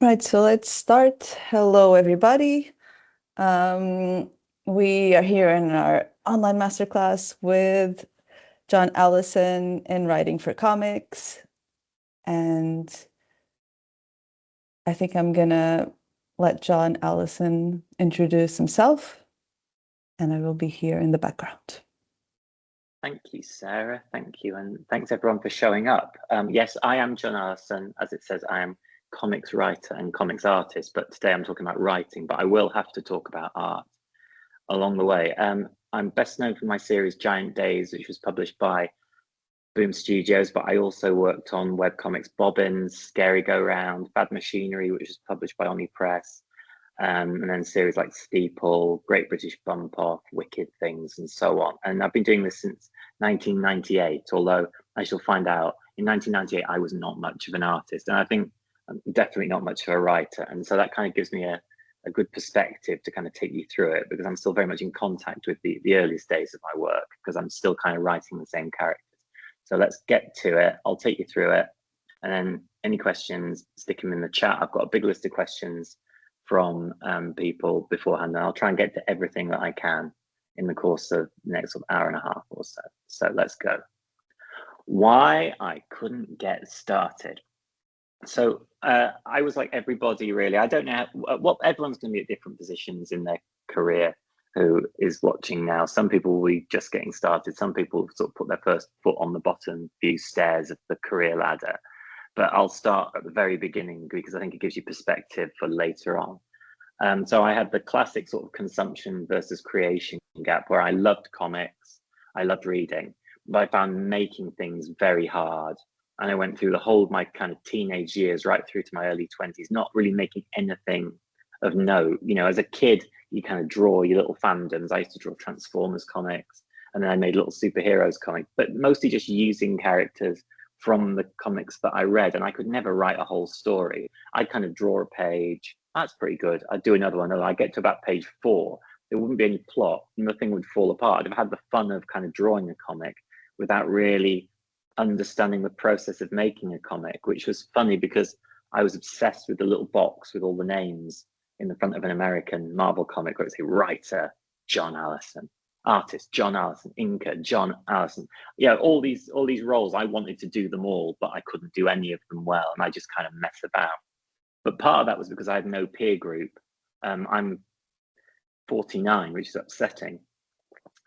Right, so let's start. Hello, everybody. We are here in our online masterclass with John Allison in writing for comics. And I think I'm gonna let John Allison introduce himself, and I will be here in the background. Thank you, Sarah. Thank you. And thanks everyone for showing up. Yes, I am John Allison. As it says, I am comics writer and comics artist, but today I'm talking about writing, but I will have to talk about art along the way. I'm best known for my series Giant Days, which was published by Boom Studios, but I also worked on webcomics Bobbins, Scary Go Round, Bad Machinery, which was published by Omni Press, and then series like Steeple, Great British Bump Off, Wicked Things, and so on. And I've been doing this since 1998, although I shall find out in 1998 I was not much of an artist, and I think I'm definitely not much of a writer. And so that kind of gives me a good perspective to kind of take you through it, because I'm still very much in contact with the earliest days of my work, because I'm still kind of writing the same characters. So let's get to it. I'll take you through it, and then any questions, stick them in the chat. I've got a big list of questions from people beforehand, and I'll try and get to everything that I can in the course of the next sort of hour and a half or so. So let's go. Why I couldn't get started. So I was like everybody, really. I don't know what everyone's going to be at different positions in their career who is watching now. Some people will be just getting started. Some people sort of put their first foot on the bottom few stairs of the career ladder. But I'll start at the very beginning, because I think it gives you perspective for later on. So I had the classic sort of consumption versus creation gap, where I loved comics, I loved reading, but I found making things very hard. And I went through the whole of my kind of teenage years right through to my early 20s, not really making anything of note. You know, as a kid, you kind of draw your little fandoms. I used to draw Transformers comics, and then I made little superheroes comics, but mostly just using characters from the comics that I read. And I could never write a whole story. I'd kind of draw a page. That's pretty good. I'd do another one. And I'd get to about page 4. There wouldn't be any plot. Nothing would fall apart. I'd have had the fun of kind of drawing a comic without really understanding the process of making a comic, which was funny because I was obsessed with the little box with all the names in the front of an American Marvel comic where it would say writer John Allison, artist John Allison, inker John Allison. Yeah, all these roles. I wanted to do them all, but I couldn't do any of them well, and I just kind of mess about. But part of that was because I had no peer group. I'm 49, which is upsetting.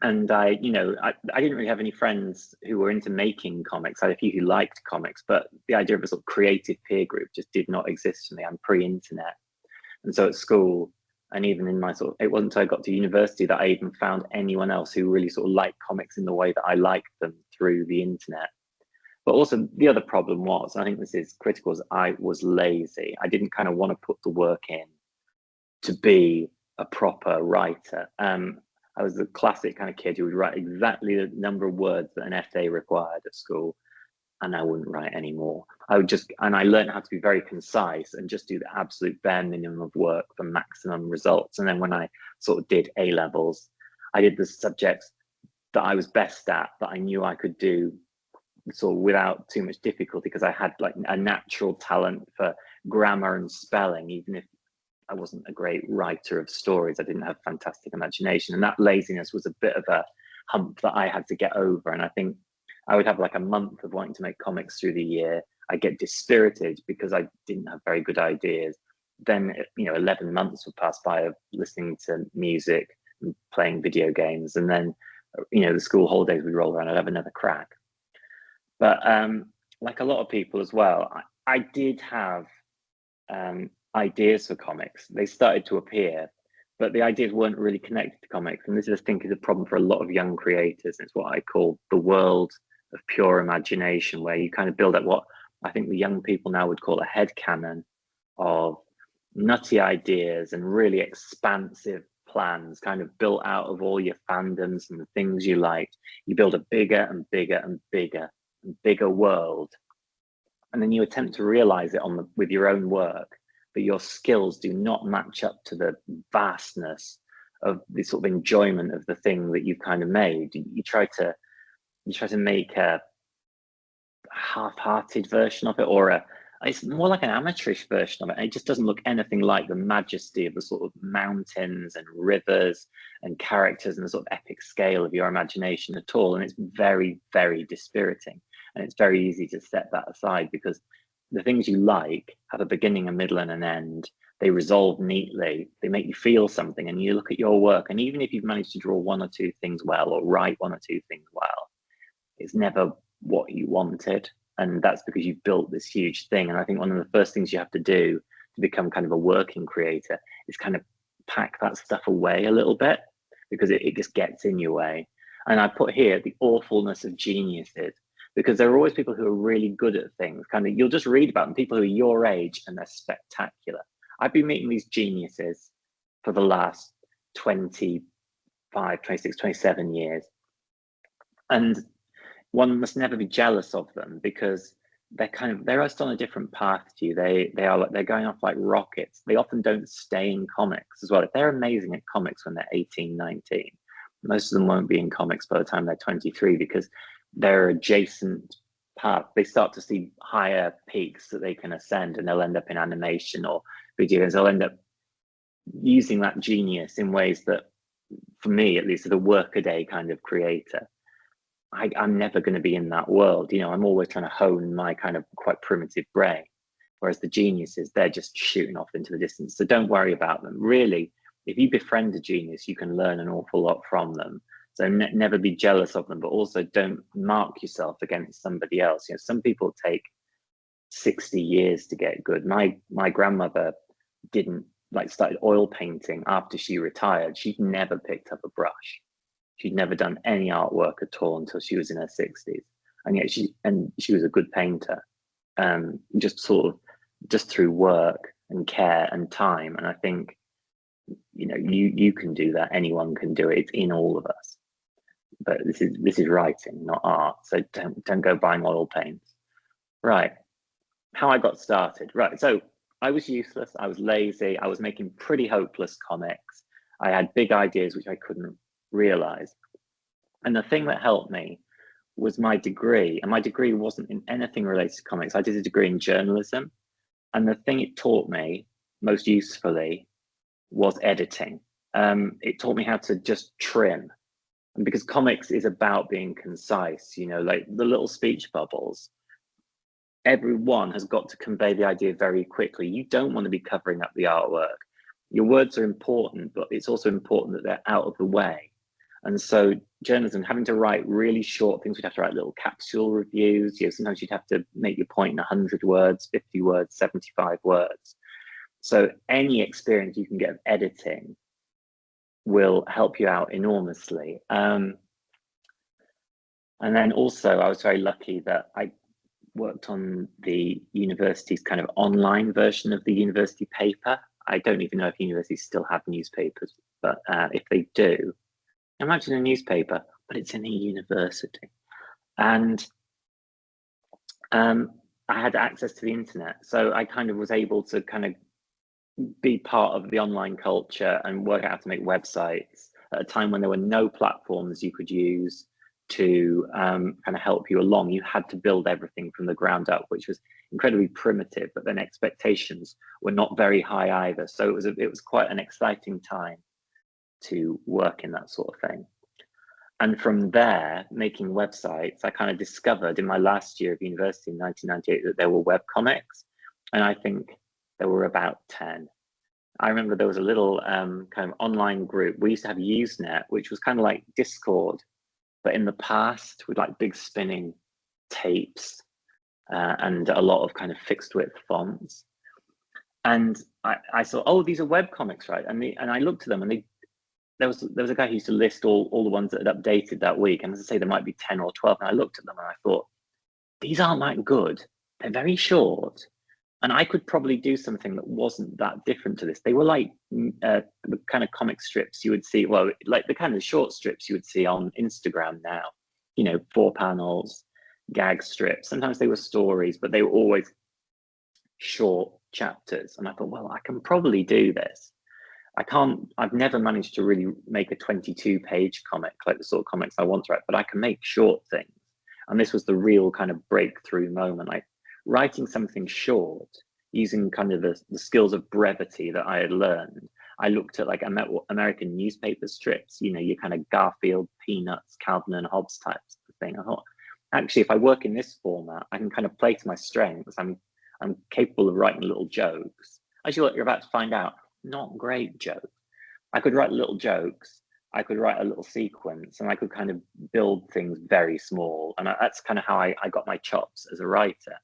And I didn't really have any friends who were into making comics. I had a few who liked comics, but the idea of a sort of creative peer group just did not exist for me. I'm pre-internet. And so at school, and even in my it wasn't until I got to university that I even found anyone else who really sort of liked comics in the way that I liked them through the internet. But also the other problem was, and I think this is critical, is I was lazy. I didn't kind of want to put the work in to be a proper writer. I was the classic kind of kid who would write exactly the number of words that an essay required at school, and I wouldn't write anymore. I learned how to be very concise and just do the absolute bare minimum of work for maximum results. And then when I sort of did A levels, I did the subjects that I was best at, that I knew I could do sort of without too much difficulty, because I had like a natural talent for grammar and spelling, even if I wasn't a great writer of stories. I didn't have fantastic imagination, and that laziness was a bit of a hump that I had to get over. And I think I would have like a month of wanting to make comics through the year. I get dispirited because I didn't have very good ideas. Then 11 months would pass by of listening to music and playing video games, and then the school holidays would roll around. I'd have another crack. But like a lot of people as well, I did have ideas for comics. They started to appear, but the ideas weren't really connected to comics. And this, I think, is a problem for a lot of young creators. It's what I call the world of pure imagination, where you kind of build up what I think the young people now would call a headcanon of nutty ideas and really expansive plans, kind of built out of all your fandoms and the things you liked. You build a bigger and bigger and bigger and bigger world, and then you attempt to realize it with your own work, but your skills do not match up to the vastness of the sort of enjoyment of the thing that you've kind of made. You try to make a half-hearted version of it, or It's more like an amateurish version of it. And it just doesn't look anything like the majesty of the sort of mountains and rivers and characters and the sort of epic scale of your imagination at all. And it's very, very dispiriting. And it's very easy to set that aside because the things you like have a beginning, a middle, and an end. They resolve neatly. They make you feel something. And you look at your work, and even if you've managed to draw one or two things well or write one or two things well, it's never what you wanted. And that's because you've built this huge thing. And I think one of the first things you have to do to become kind of a working creator is kind of pack that stuff away a little bit, because it just gets in your way. And I put here the awfulness of geniuses, because there are always people who are really good at things. Kind of, you'll just read about them, people who are your age, and they're spectacular. I've been meeting these geniuses for the last 25, 26, 27 years. And one must never be jealous of them, because they're just on a different path to you. They're going off like rockets. They often don't stay in comics as well. If they're amazing at comics when they're 18, 19, most of them won't be in comics by the time they're 23, because they're adjacent path. They start to see higher peaks that they can ascend, and they'll end up in animation or video games. They'll end up using that genius in ways that, for me at least, as a workaday kind of creator, I'm never going to be in that world. You know, I'm always trying to hone my kind of quite primitive brain, whereas the geniuses, they're just shooting off into the distance. So don't worry about them. Really, if you befriend a genius, you can learn an awful lot from them. So never be jealous of them, but also don't mark yourself against somebody else. You know, some people take 60 years to get good. My grandmother didn't started oil painting after she retired. She'd never picked up a brush. She'd never done any artwork at all until she was in her 60s. And yet she was a good painter, just through work and care and time. And I think, you know, you can do that. Anyone can do it. It's in all of us. But this is writing, not art. So don't go buying oil paints. Right. How I got started. Right. So I was useless. I was lazy. I was making pretty hopeless comics. I had big ideas which I couldn't realize. And the thing that helped me was my degree. And my degree wasn't in anything related to comics. I did a degree in journalism. And the thing it taught me most usefully was editing. It taught me how to just trim. And because comics is about being concise, you know, like the little speech bubbles, everyone has got to convey the idea very quickly. You don't want to be covering up the artwork. Your words are important, but it's also important that they're out of the way. And so journalism, having to write really short things, we'd have to write little capsule reviews. You know, sometimes you'd have to make your point in 100 words, 50 words, 75 words. So any experience you can get of editing will help you out enormously. And then also I was very lucky that I worked on the university's kind of online version of the university paper. I don't even know if universities still have newspapers, but if they do, imagine a newspaper, but it's in a university. And I had access to the internet. So I kind of was able to kind of be part of the online culture and work out how to make websites at a time when there were no platforms you could use to kind of help you along. You had to build everything from the ground up, which was incredibly primitive, but then expectations were not very high either. So it was quite an exciting time to work in that sort of thing. And from there, making websites, I kind of discovered in my last year of university in 1998 that there were webcomics, and I think there were about 10. I remember there was a little kind of online group. We used to have Usenet, which was kind of like Discord, but in the past with like big spinning tapes and a lot of kind of fixed width fonts. And I saw, oh, these are webcomics, right? And I looked at them, and there was a guy who used to list all the ones that had updated that week. And as I say, there might be 10 or 12. And I looked at them and I thought, these aren't that good. They're very short. And I could probably do something that wasn't that different to this. They were like the kind of comic strips you would see, well, like the kind of short strips you would see on Instagram now, you know, 4 panels, gag strips. Sometimes they were stories, but they were always short chapters. And I thought, well, I can probably do this. I've never managed to really make a 22-page comic, like the sort of comics I want to write, but I can make short things. And this was the real kind of breakthrough moment. I writing something short using kind of the skills of brevity that I had learned. I looked at like American newspaper strips, you know, your kind of Garfield, Peanuts, Calvin and Hobbes types of thing. I thought, actually, if I work in this format, I can kind of play to my strengths. I'm capable of writing little jokes. As you're about to find out, not great jokes. I could write little jokes, I could write a little sequence, and I could kind of build things very small. And that's kind of how I got my chops as a writer.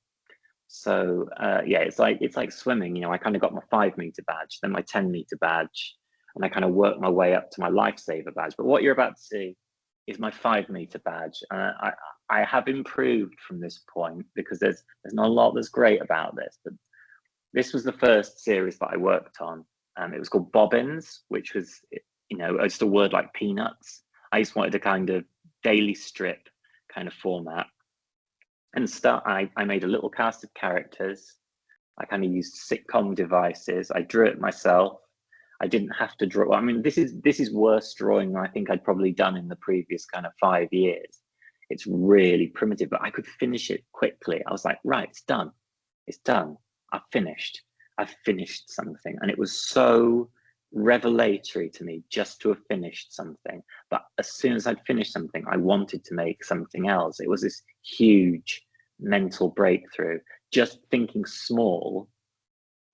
So yeah, it's like swimming, you know, I kind of got my 5-meter badge, then my 10-meter badge, and I kind of worked my way up to my lifesaver badge. But what you're about to see is my 5-meter badge. I have improved from this point, because there's not a lot that's great about this, but this was the first series that I worked on. It was called Bobbins, which was, you know, just a word like peanuts. I just wanted a kind of daily strip kind of format. And I made a little cast of characters. I kind of used sitcom devices. I drew it myself. I didn't have to draw. I mean, this is worse drawing than I think I'd probably done in the previous kind of 5 years. It's really primitive, but I could finish it quickly. I was like, right, it's done. It's done. I've finished something. And it was so revelatory to me just to have finished something. But as soon as I'd finished something, I wanted to make something else. It was this huge mental breakthrough. Just thinking small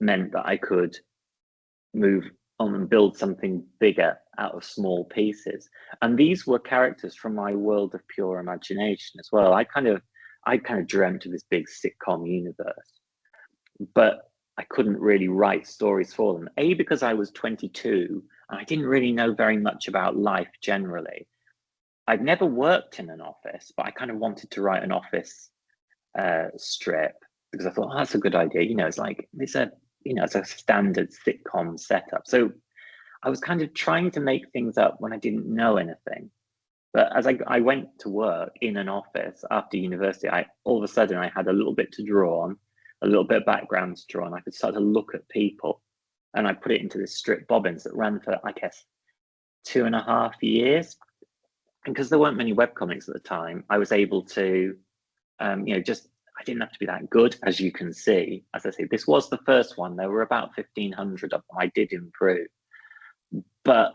meant that I could move on and build something bigger out of small pieces. And these were characters from my world of pure imagination as well. I kind of dreamt of this big sitcom universe, but I couldn't really write stories for them. A, because I was 22 and I didn't really know very much about life generally. I'd never worked in an office, but I kind of wanted to write an office strip, because I thought, oh, that's a good idea. You know, it's a standard sitcom setup. So I was kind of trying to make things up when I didn't know anything. But as I went to work in an office after university, all of a sudden I had a little bit to draw on, a little bit of background to draw on. I could start to look at people, and I put it into this strip Bobbins that ran for, I guess, 2.5 years. And because there weren't many webcomics at the time, I was able to, I didn't have to be that good, as you can see. As I say, this was the first one. There were about 1,500 of them. I did improve, but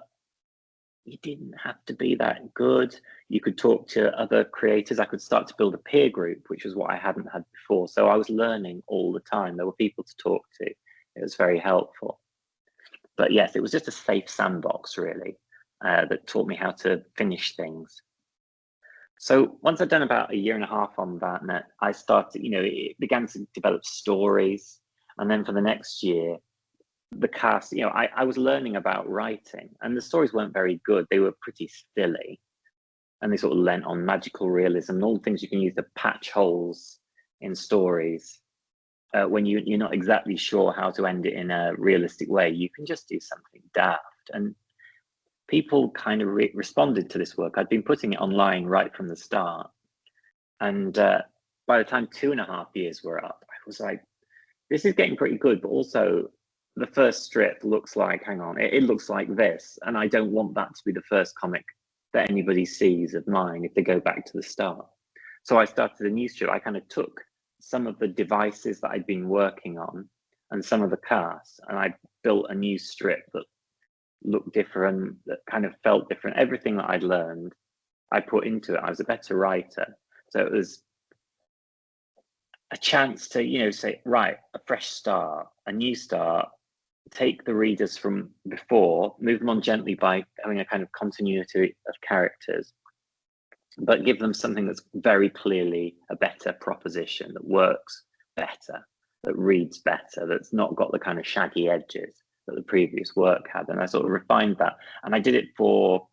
you didn't have to be that good. You could talk to other creators. I could start to build a peer group, which was what I hadn't had before. So I was learning all the time. There were people to talk to. It was very helpful. But yes, it was just a safe sandbox, really, that taught me how to finish things. So once I'd done about 1.5 years on that, I started, it began to develop stories. And then for the next year, the cast, I was learning about writing, and the stories weren't very good. They were pretty silly, and they sort of lent on magical realism and all the things you can use to patch holes in stories. When you're not exactly sure how to end it in a realistic way, you can just do something daft. And people kind of responded to this work. I'd been putting it online right from the start. And by the time 2.5 years were up, I was like, this is getting pretty good, but also the first strip looks like, hang on, it looks like this. And I don't want that to be the first comic that anybody sees of mine if they go back to the start. So I started a new strip. I kind of took some of the devices that I'd been working on and some of the cast, and I built a new strip that looked different, that kind of felt different. Everything that I'd learned, I put into it. I was a better writer. So it was a chance to, say, right, a fresh start, a new start, take the readers from before, move them on gently by having a kind of continuity of characters, but give them something that's very clearly a better proposition, that works better, that reads better, that's not got the kind of shaggy edges that the previous work had. And I sort of refined that. And I did it for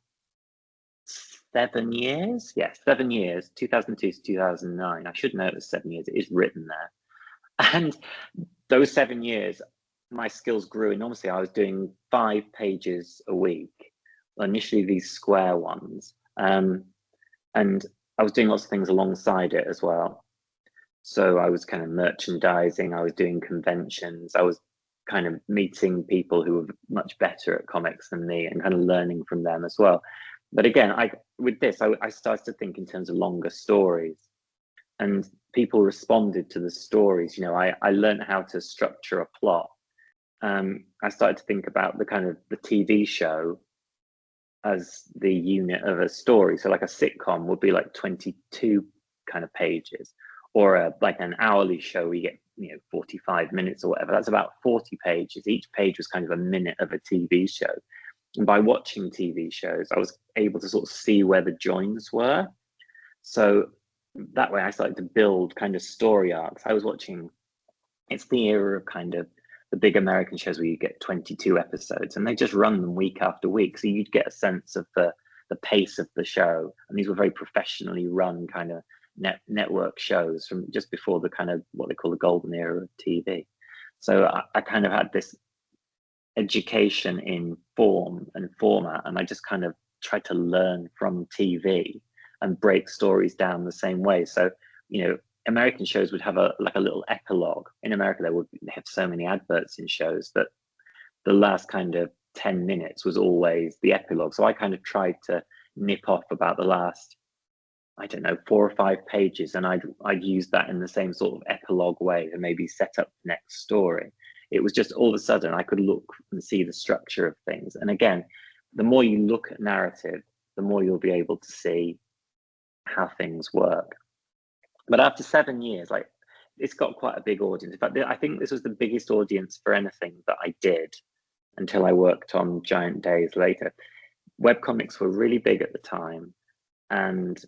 7 years. Yeah, 7 years, 2002 to 2009. I should know it was 7 years. It is written there. And those 7 years, my skills grew enormously. I was doing 5 pages a week, initially these square ones. And I was doing lots of things alongside it as well. So I was kind of merchandising, I was doing conventions, I was kind of meeting people who were much better at comics than me and kind of learning from them as well. But again, with this, I started to think in terms of longer stories. And people responded to the stories. You know, I learned how to structure a plot. I started to think about the kind of the TV show as the unit of a story. So like a sitcom would be like 22 kind of pages, or like an hourly show we get, you know, 45 minutes or whatever. That's about 40 pages. Each page was kind of a minute of a TV show. And by watching TV shows, I was able to sort of see where the joins were. So that way I started to build kind of story arcs. I was watching, it's the era of kind of the big American shows where you get 22 episodes and they just run them week after week. So you'd get a sense of the pace of the show. And these were very professionally run kind of network shows from just before the kind of what they call the golden era of TV. So I kind of had this education in form and format, and I just kind of tried to learn from TV and break stories down the same way. So, you know, American shows would have a little epilogue. In America, they have so many adverts in shows that the last kind of 10 minutes was always the epilogue. So I kind of tried to nip off about the last, I don't know, 4 or 5 pages, and I'd use that in the same sort of epilogue way to maybe set up the next story. It was just all of a sudden I could look and see the structure of things. And again, the more you look at narrative, the more you'll be able to see how things work. But after 7 years, like, it's got quite a big audience. In fact, I think this was the biggest audience for anything that I did until I worked on Giant Days later. Webcomics were really big at the time, and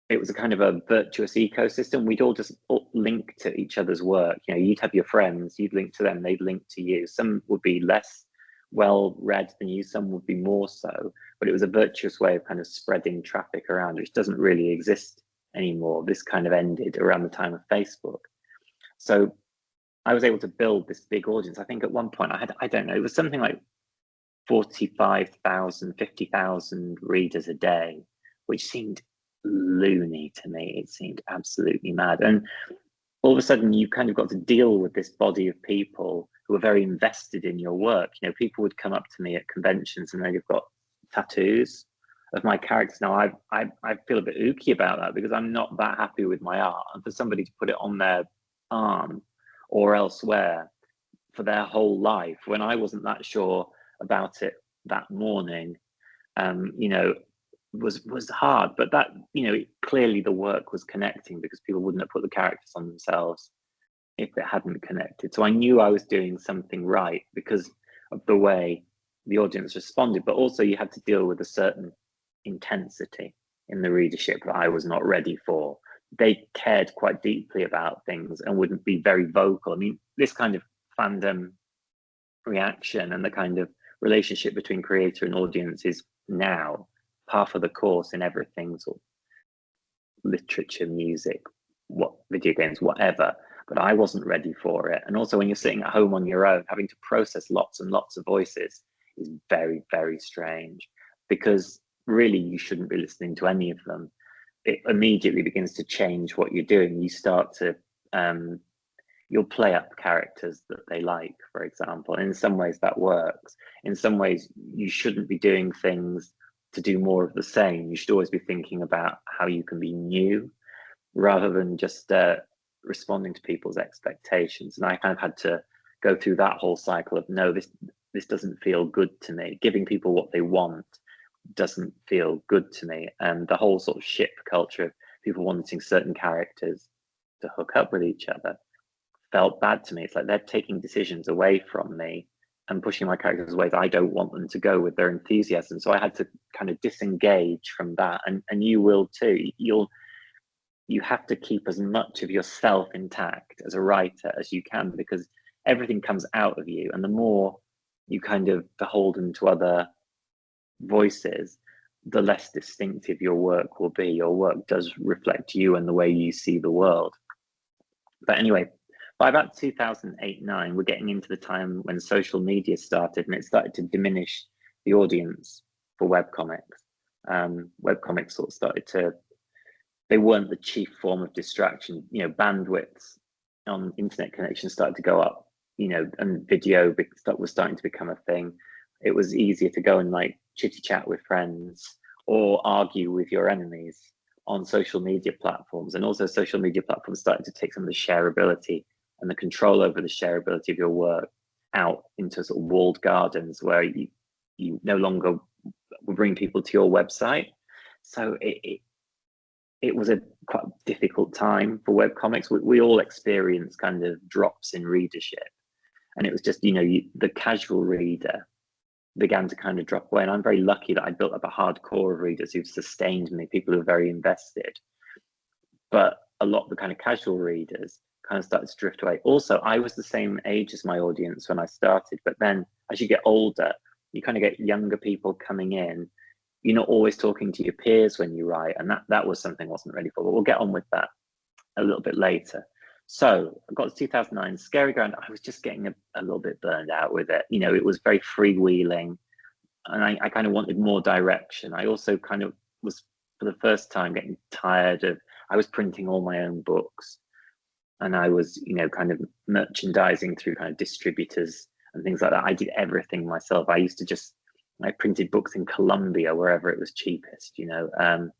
it was a kind of a virtuous ecosystem. We'd all just link to each other's work. You know, you'd have your friends, you'd link to them, they'd link to you. Some would be less well read than you, some would be more so, but it was a virtuous way of kind of spreading traffic around, which doesn't really exist anymore. This kind of ended around the time of Facebook. So I was able to build this big audience. I think at one point I had, I don't know, it was something like 45,000, 50,000 readers a day, which seemed loony to me. It seemed absolutely mad. And all of a sudden you kind of got to deal with this body of people who were very invested in your work. You know, people would come up to me at conventions and they've got tattoos of my characters. Now I feel a bit ooky about that because I'm not that happy with my art, and for somebody to put it on their arm or elsewhere for their whole life when I wasn't that sure about it that morning, you know, was hard. But that, you know, clearly the work was connecting because people wouldn't have put the characters on themselves if it hadn't connected. So I knew I was doing something right because of the way the audience responded, but also you had to deal with a certain intensity in the readership that I was not ready for. They cared quite deeply about things and wouldn't be very vocal. I mean, this kind of fandom reaction and the kind of relationship between creator and audience is now par for the course in everything, sort of literature, music, what video games, whatever. But I wasn't ready for it. And also when you're sitting at home on your own, having to process lots and lots of voices is very, very strange, because really you shouldn't be listening to any of them. It immediately begins to change what you're doing. You start to, you'll play up characters that they like, for example. And in some ways that works. In some ways, you shouldn't be doing things to do more of the same. You should always be thinking about how you can be new rather than just responding to people's expectations. And I kind of had to go through that whole cycle of, no, this doesn't feel good to me. Giving people what they want doesn't feel good to me. And the whole sort of ship culture of people wanting certain characters to hook up with each other felt bad to me. It's like they're taking decisions away from me and pushing my characters away that I don't want them to go with their enthusiasm. So I had to kind of disengage from that. And you will too. You have to keep as much of yourself intact as a writer as you can, because everything comes out of you. And the more you kind of beholden to other voices, the less distinctive your work will be. Your work does reflect you and the way you see the world. But anyway, by about 2008-9, we're getting into the time when social media started, and it started to diminish the audience for webcomics. Webcomics sort of started to, they weren't the chief form of distraction. You know, bandwidths on internet connections started to go up, you know, and video was starting to become a thing. It was easier to go and like chitty chat with friends or argue with your enemies on social media platforms, and also social media platforms started to take some of the shareability and the control over the shareability of your work out into sort of walled gardens where you no longer will bring people to your website. So it was a quite difficult time for webcomics. We all experienced kind of drops in readership, and it was just, you know, the casual reader began to kind of drop away. And I'm very lucky that I built up a hardcore of readers who've sustained me, people who are very invested. But a lot of the kind of casual readers kind of started to drift away. Also, I was the same age as my audience when I started, but then as you get older, you kind of get younger people coming in. You're not always talking to your peers when you write, and that was something I wasn't ready for, but we'll get on with that a little bit later. So I got to 2009, Scary Ground. I was just getting a little bit burned out with it. You know, it was very freewheeling, and I kind of wanted more direction. I also kind of was, for the first time, getting tired of, I was printing all my own books, and I was, you know, kind of merchandising through kind of distributors and things like that. I did everything myself. I printed books in Colombia, wherever it was cheapest, you know, and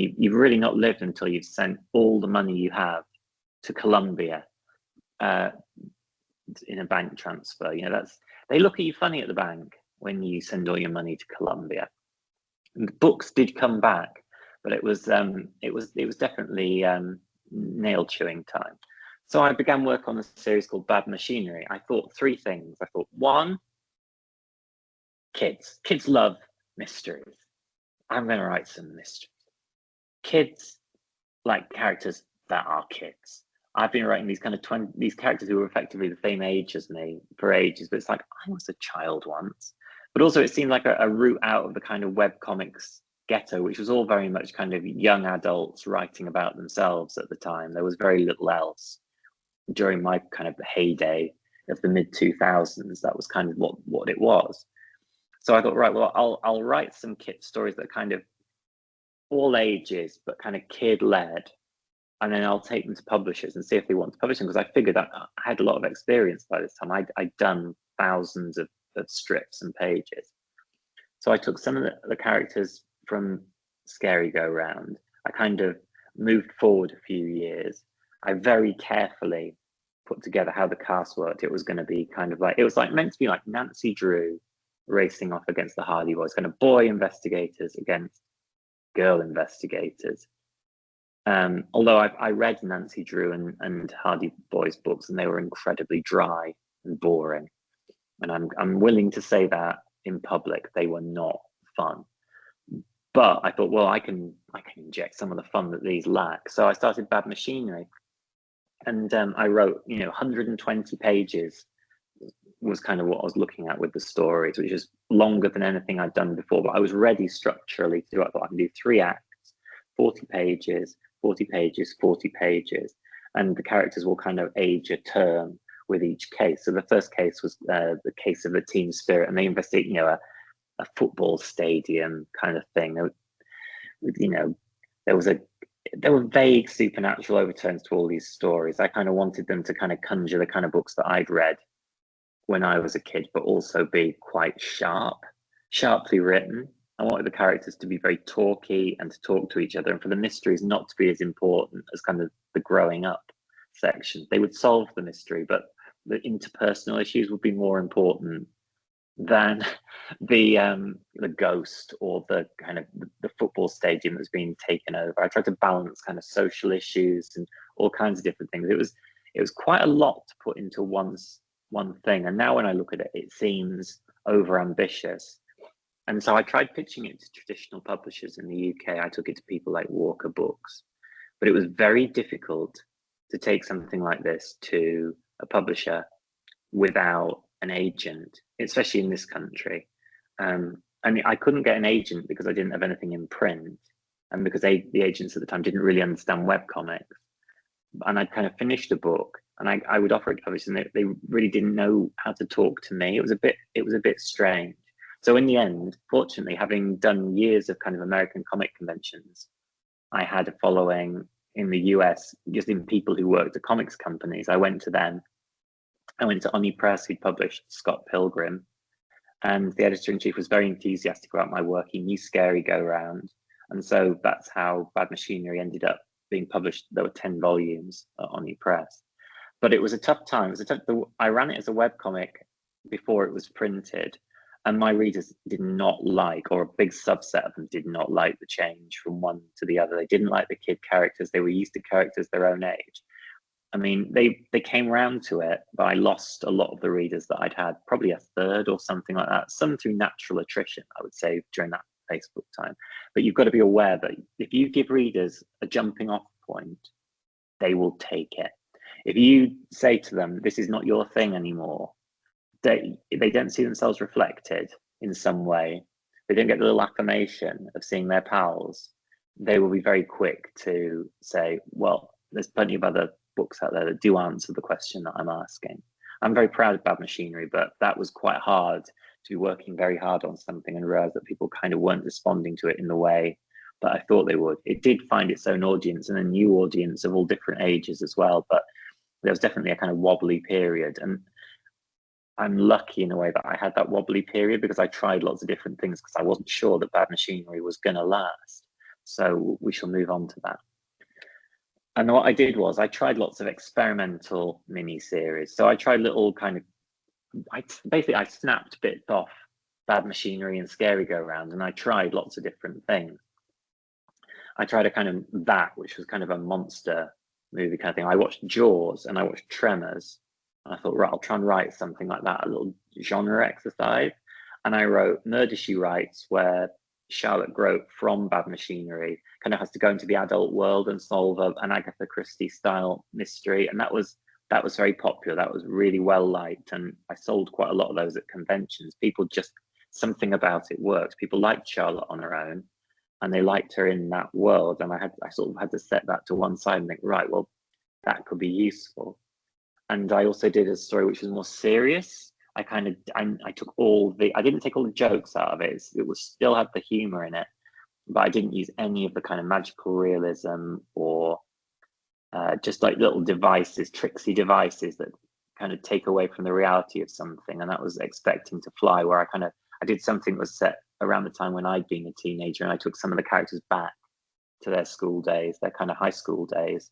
you've really not lived until you've sent all the money you have to Colombia in a bank transfer. You know, they look at you funny at the bank when you send all your money to Colombia. And the books did come back, but it was definitely nail chewing time. So I began work on a series called Bad Machinery. I thought three things. I thought, one, kids love mysteries. I'm going to write some mysteries. Kids like characters that are kids. I've been writing these kind of these characters who were effectively the same age as me for ages, but it's like, I was a child once. But also it seemed like a route out of the kind of webcomics ghetto, which was all very much kind of young adults writing about themselves at the time. There was very little else during my kind of heyday of the mid 2000s. That was kind of what it was. So I thought, right, well, I'll write some kid stories that are kind of all ages, but kind of kid led. And then I'll take them to publishers and see if they want to publish them, because I figured I had a lot of experience by this time. I'd done thousands of strips and pages. So I took some of the characters from Scary Go Round. I kind of moved forward a few years. I very carefully put together how the cast worked. It was going to be kind of like, it was like meant to be like Nancy Drew racing off against the Hardy Boys, kind of boy investigators against girl investigators. Although I read Nancy Drew and Hardy Boys books, and they were incredibly dry and boring. And I'm willing to say that in public, they were not fun. But I thought, well, I can inject some of the fun that these lack. So I started Bad Machinery, and I wrote, 120 pages was kind of what I was looking at with the stories, which is longer than anything I'd done before. But I was ready structurally to do it. I thought I can do 3 acts, 40 pages, 40 pages, 40 pages, and the characters will kind of age a term with each case. So the first case was the case of the team spirit, and they investigate, a football stadium kind of thing. There were vague supernatural overtones to all these stories. I kind of wanted them to kind of conjure the kind of books that I'd read when I was a kid, but also be quite sharply written. I wanted the characters to be very talky and to talk to each other, and for the mysteries not to be as important as kind of the growing up section. They would solve the mystery, but the interpersonal issues would be more important than the ghost or the kind of the football stadium that's being taken over. I tried to balance kind of social issues and all kinds of different things. It was quite a lot to put into one thing, and now when I look at it, it seems over ambitious. And so I tried pitching it to traditional publishers in the UK. I took it to people like Walker Books, but it was very difficult to take something like this to a publisher without an agent, especially in this country. I couldn't get an agent because I didn't have anything in print, and because the agents at the time didn't really understand webcomics. And I'd kind of finished a book, and I would offer it to publishers, and they really didn't know how to talk to me. It was a bit strange. So in the end, fortunately, having done years of kind of American comic conventions, I had a following in the US, just in people who worked at comics companies. I went to them. I went to Oni Press, who'd published Scott Pilgrim, and the editor-in-chief was very enthusiastic about my work. He knew Scary Go Round, And so that's how Bad Machinery ended up being published. There were 10 volumes on ePress. But it was a tough time. It was a tough, I ran it as a webcomic before it was printed, and my readers did not like, or a big subset of them did not like the change from one to the other. They didn't like the kid characters. They were used to characters their own age. I mean, they came around to it, but I lost a lot of the readers that I'd had, probably a third or something like that, some through natural attrition, I would say, during that Facebook time. But you've got to be aware that if you give readers a jumping off point, they will take it. If you say to them, this is not your thing anymore, they don't see themselves reflected in some way, they don't get the little affirmation of seeing their pals, they will be very quick to say, well, there's plenty of other books out there that do answer the question that I'm asking. I'm very proud of Bad Machinery, but that was quite hard to be working very hard on something and realize that people kind of weren't responding to it in the way that I thought they would. It did find its own audience and a new audience of all different ages as well, but there was definitely a kind of wobbly period. And I'm lucky in a way that I had that wobbly period because I tried lots of different things because I wasn't sure that Bad Machinery was going to last. So we shall move on to that. And what I did was I tried lots of experimental mini-series. So I tried little kind of, I snapped bits off Bad Machinery and Scary Go Round, and I tried lots of different things. I tried a kind of that, which was kind of a monster movie kind of thing. I watched Jaws and I watched Tremors. And I thought, right, I'll try and write something like that, a little genre exercise. And I wrote Murder, She Writes, where Charlotte Grote from Bad Machinery kind of has to go into the adult world and solve an Agatha Christie style mystery. And that was very popular. That was really well liked. And I sold quite a lot of those at conventions. People just, something about it worked. People liked Charlotte on her own and they liked her in that world. And I sort of had to set that to one side and think, right, well, that could be useful. And I also did a story which was more serious. I took I didn't take all the jokes out of it. It was still had the humor in it, but I didn't use any of the kind of magical realism or just like little devices, tricksy devices that kind of take away from the reality of something. And that was Expecting to Fly, where I did something that was set around the time when I'd been a teenager, and I took some of the characters back to their school days, their kind of high school days.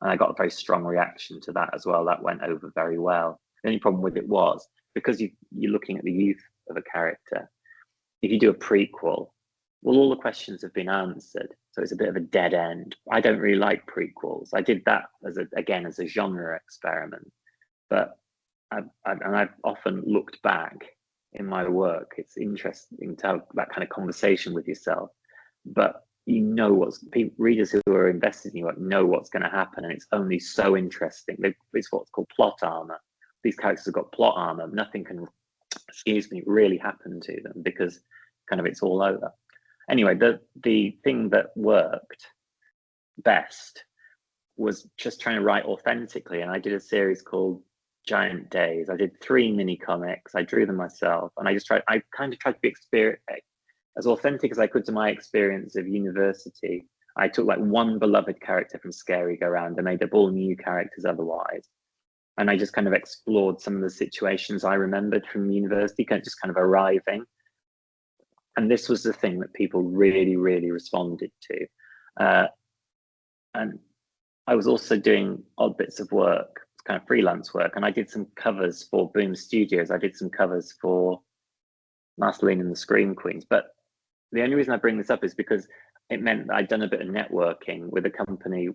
And I got a very strong reaction to that as well. That went over very well. The only problem with it was, because you're looking at the youth of a character, if you do a prequel, well, all the questions have been answered. So it's a bit of a dead end. I don't really like prequels. I did that as a genre experiment. But I've often looked back in my work. It's interesting to have that kind of conversation with yourself. But you know readers who are invested in you know what's going to happen, and it's only so interesting. It's what's called plot armor. These characters have got plot armor. Nothing can, really happen to them because kind of it's all over. Anyway, the thing that worked best was just trying to write authentically, and I did a series called Giant Days. I did 3 mini comics. I drew them myself, and I kind of tried to be as authentic as I could to my experience of university. I took like one beloved character from Scary Go Round and made up all new characters otherwise. And I just kind of explored some of the situations I remembered from university, just kind of arriving. And this was the thing that people really, really responded to. And I was also doing odd bits of work, kind of freelance work. And I did some covers for Boom Studios. I did some covers for Marceline and the Scream Queens. But the only reason I bring this up is because it meant that I'd done a bit of networking with a company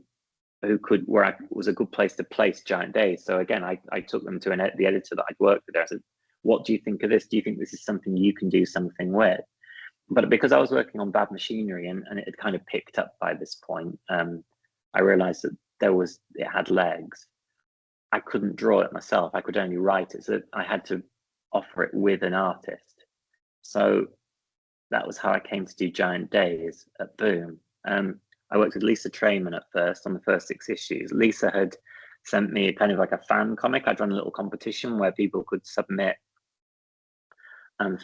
where I was a good place to place Giant Days. So again, I took them to the editor that I'd worked with there. I said, what do you think of this? Do you think this is something you can do something with? But because I was working on Bad Machinery and it had kind of picked up by this point, I realized that it had legs. I couldn't draw it myself. I could only write it. So I had to offer it with an artist. So that was how I came to do Giant Days at Boom. I worked with Lisa Trayman at first on the first 6 issues. Lisa had sent me kind of like a fan comic. I'd run a little competition where people could submit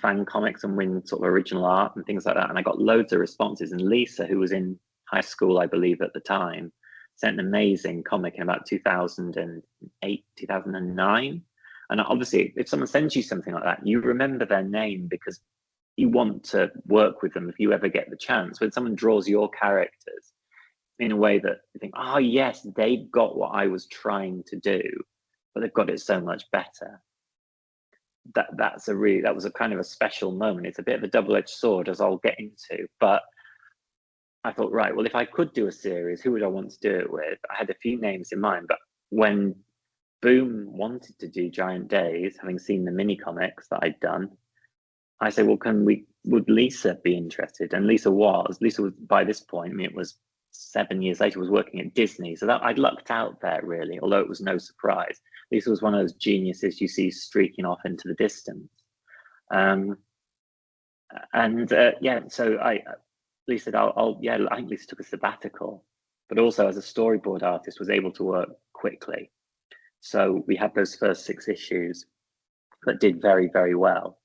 fan comics and win sort of original art and things like that. And I got loads of responses. And Lisa, who was in high school, I believe at the time, sent an amazing comic in about 2008, 2009. And obviously, if someone sends you something like that, you remember their name because you want to work with them if you ever get the chance. When someone draws your characters in a way that you think, oh yes, they've got what I was trying to do, but they've got it so much better. That was a kind of a special moment. It's a bit of a double-edged sword, as I'll get into, but I thought, right, well, if I could do a series, who would I want to do it with? I had a few names in mind, but when Boom wanted to do Giant Days, having seen the mini comics that I'd done, I said, well, would Lisa be interested? And Lisa was, by this point, I mean, it was 7 years later, was working at Disney. So that I'd lucked out there, really, although it was no surprise. Lisa was one of those geniuses you see streaking off into the distance. So Lisa said, I think Lisa took a sabbatical, but also as a storyboard artist was able to work quickly. So we had those first 6 issues that did very, very well.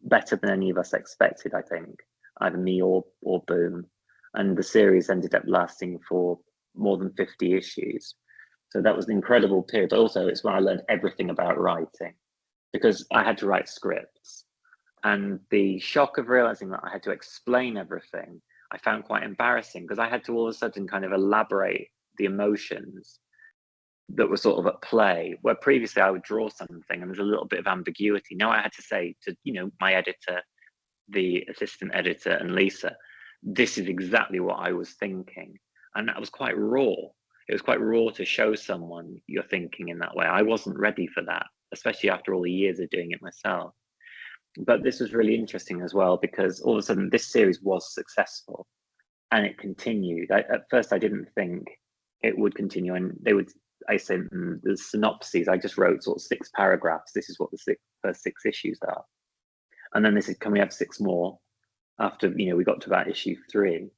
Better than any of us expected, I think, either me or Boom. And the series ended up lasting for more than 50 issues. So that was an incredible period. But also it's when I learned everything about writing, because I had to write scripts. And the shock of realizing that I had to explain everything, I found quite embarrassing, because I had to all of a sudden kind of elaborate the emotions that were sort of at play, where previously I would draw something and there's a little bit of ambiguity. Now I had to say to, my editor, the assistant editor, and Lisa, this is exactly what I was thinking. And that was quite raw. It was quite raw to show someone you're thinking in that way. I wasn't ready for that, especially after all the years of doing it myself. But this was really interesting as well, because all of a sudden this series was successful and it continued. At first I didn't think it would continue, and I said the synopses, I just wrote sort of 6 paragraphs. This is what the first 6 issues are. And then they said, can we have 6 more after, we got to about issue 3.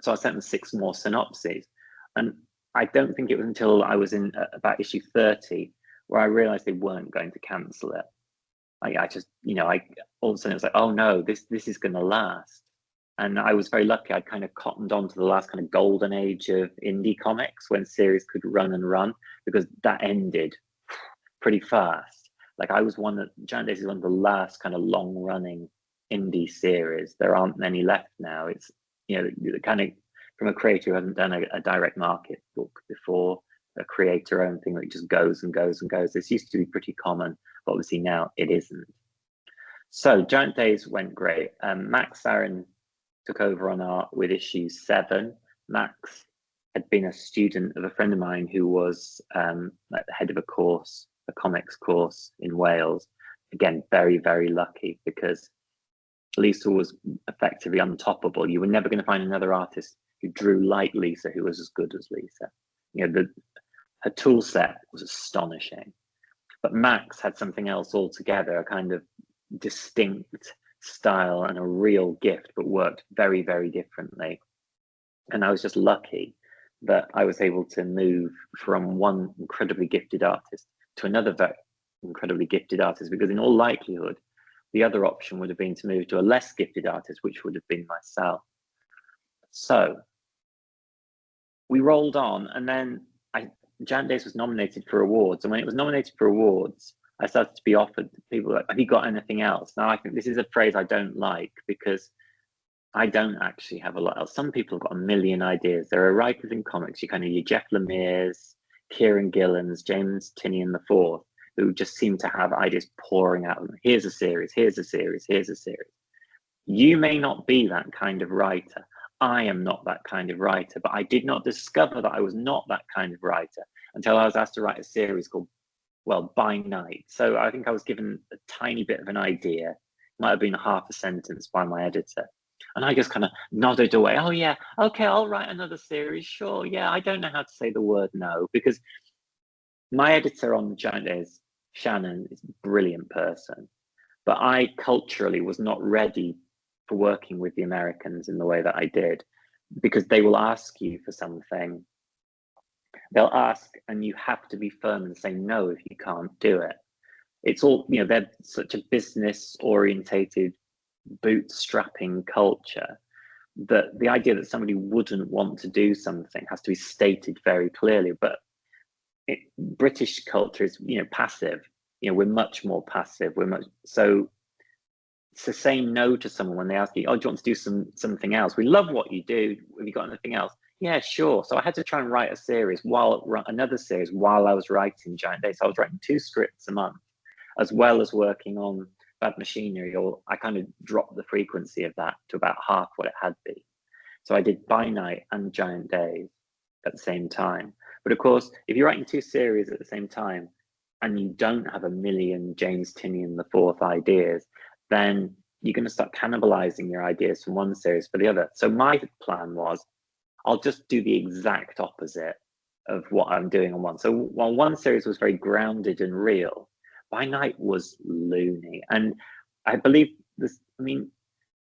So I sent them 6 more synopses. And I don't think it was until I was in about issue 30 where I realized they weren't going to cancel it. I just, all of a sudden it was like, oh no, this is going to last. And I was very lucky. I kind of cottoned on to the last kind of golden age of indie comics, when series could run and run, because that ended pretty fast. Like Giant Days is one of the last kind of long running indie series. There aren't many left now. It's, kind of from a creator who hasn't done a direct market book before, a creator own thing that just goes and goes and goes. This used to be pretty common, but obviously now it isn't. So Giant Days went great. Max Sarin took over on art with issue 7. Max had been a student of a friend of mine who was the head of a comics course in Wales. Again, very, very lucky, because Lisa was effectively untoppable. You were never going to find another artist who drew like Lisa who was as good as Lisa. Her tool set was astonishing. But Max had something else altogether, a kind of distinct style and a real gift, but worked very, very differently. And I was just lucky that I was able to move from one incredibly gifted artist to another very incredibly gifted artist, because in all likelihood, the other option would have been to move to a less gifted artist, which would have been myself. So we rolled on, and then Giant Days was nominated for awards. And when it was nominated for awards, I started to be offered, people like, have you got anything else? Now, I think this is a phrase I don't like, because I don't actually have a lot else. Some people have got a million ideas. There are writers in comics, your Jeff Lemire's, Kieran Gillen's, James Tinian IV, who just seem to have ideas pouring out of them. Here's a series, here's a series, here's a series. You may not be that kind of writer. I am not that kind of writer, but I did not discover that I was not that kind of writer until I was asked to write a series called, By Night. So I think I was given a tiny bit of an idea, might have been half a sentence by my editor. And I just kind of nodded away. Oh yeah, okay, I'll write another series, sure. Yeah, I don't know how to say the word no, because my editor on Giant Days, Shannon, is a brilliant person, but I culturally was not ready for working with the Americans in the way that I did, because they will ask you for something. They'll ask and you have to be firm and say no if you can't do it. It's all, they're such a business orientated, bootstrapping culture that the idea that somebody wouldn't want to do something has to be stated very clearly. But British culture is, passive. We're much more passive. So to say no to someone when they ask you, oh, do you want to do something else? We love what you do. Have you got anything else? Yeah, sure. So I had to try and write another series while I was writing Giant Days. So I was writing 2 scripts a month, as well as working on Bad Machinery, or I kind of dropped the frequency of that to about half what it had been. So I did By Night and Giant Days at the same time. But of course, if you're writing 2 series at the same time and you don't have a million James Tinian IV ideas, then you're going to start cannibalizing your ideas from one series for the other. So my plan was, I'll just do the exact opposite of what I'm doing on one. So while one series was very grounded and real, By Night was loony. And I believe this, I mean,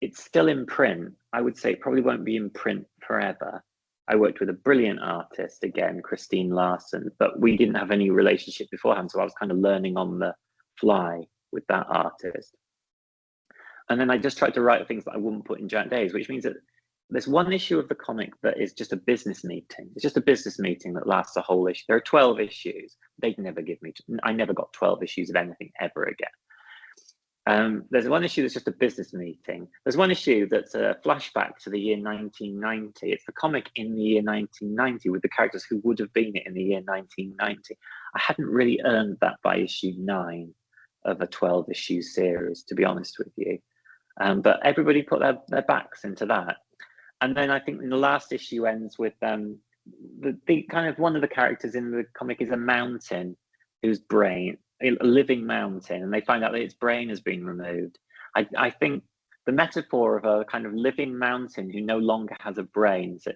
it's still in print. I would say it probably won't be in print forever. I worked with a brilliant artist, again, Christine Larson, but we didn't have any relationship beforehand. So I was kind of learning on the fly with that artist. And then I just tried to write things that I wouldn't put in Giant Days, which means that there's one issue of the comic that is just a business meeting. It's just a business meeting that lasts a whole issue. There are 12 issues. They'd never give me, I never got 12 issues of anything ever again. There's one issue that's just a business meeting. There's one issue that's a flashback to the year 1990. It's the comic in the year 1990 with the characters who would have been it in the year 1990. I hadn't really earned that by issue 9 of a 12 issue series, to be honest with you. But everybody put their backs into that. And then I think in the last issue ends with the kind of one of the characters in the comic is a mountain whose brain, a living mountain, and they find out that its brain has been removed. I think the metaphor of a kind of living mountain who no longer has a brain, I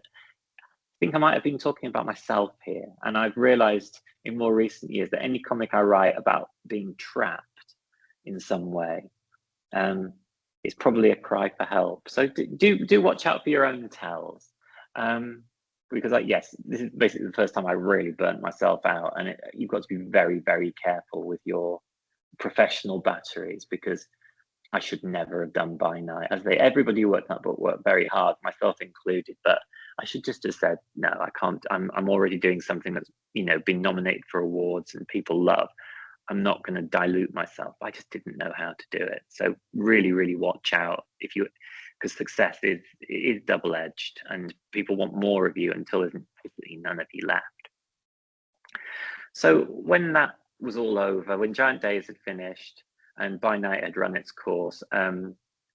think I might have been talking about myself here. And I've realized in more recent years that any comic I write about being trapped in some way, it's probably a cry for help. So do watch out for your own tells, because yes, this is basically the first time I really burnt myself out, and you've got to be very, very careful with your professional batteries, because I should never have done By Night. Everybody who worked on that book worked very hard, myself included, but I should just have said, no, I can't. I'm already doing something that's been nominated for awards and people love. I'm not going to dilute myself. I just didn't know how to do it. So really, really watch out because success is double-edged, and people want more of you until there's basically none of you left. So when that was all over, when Giant Days had finished and By Night had run its course,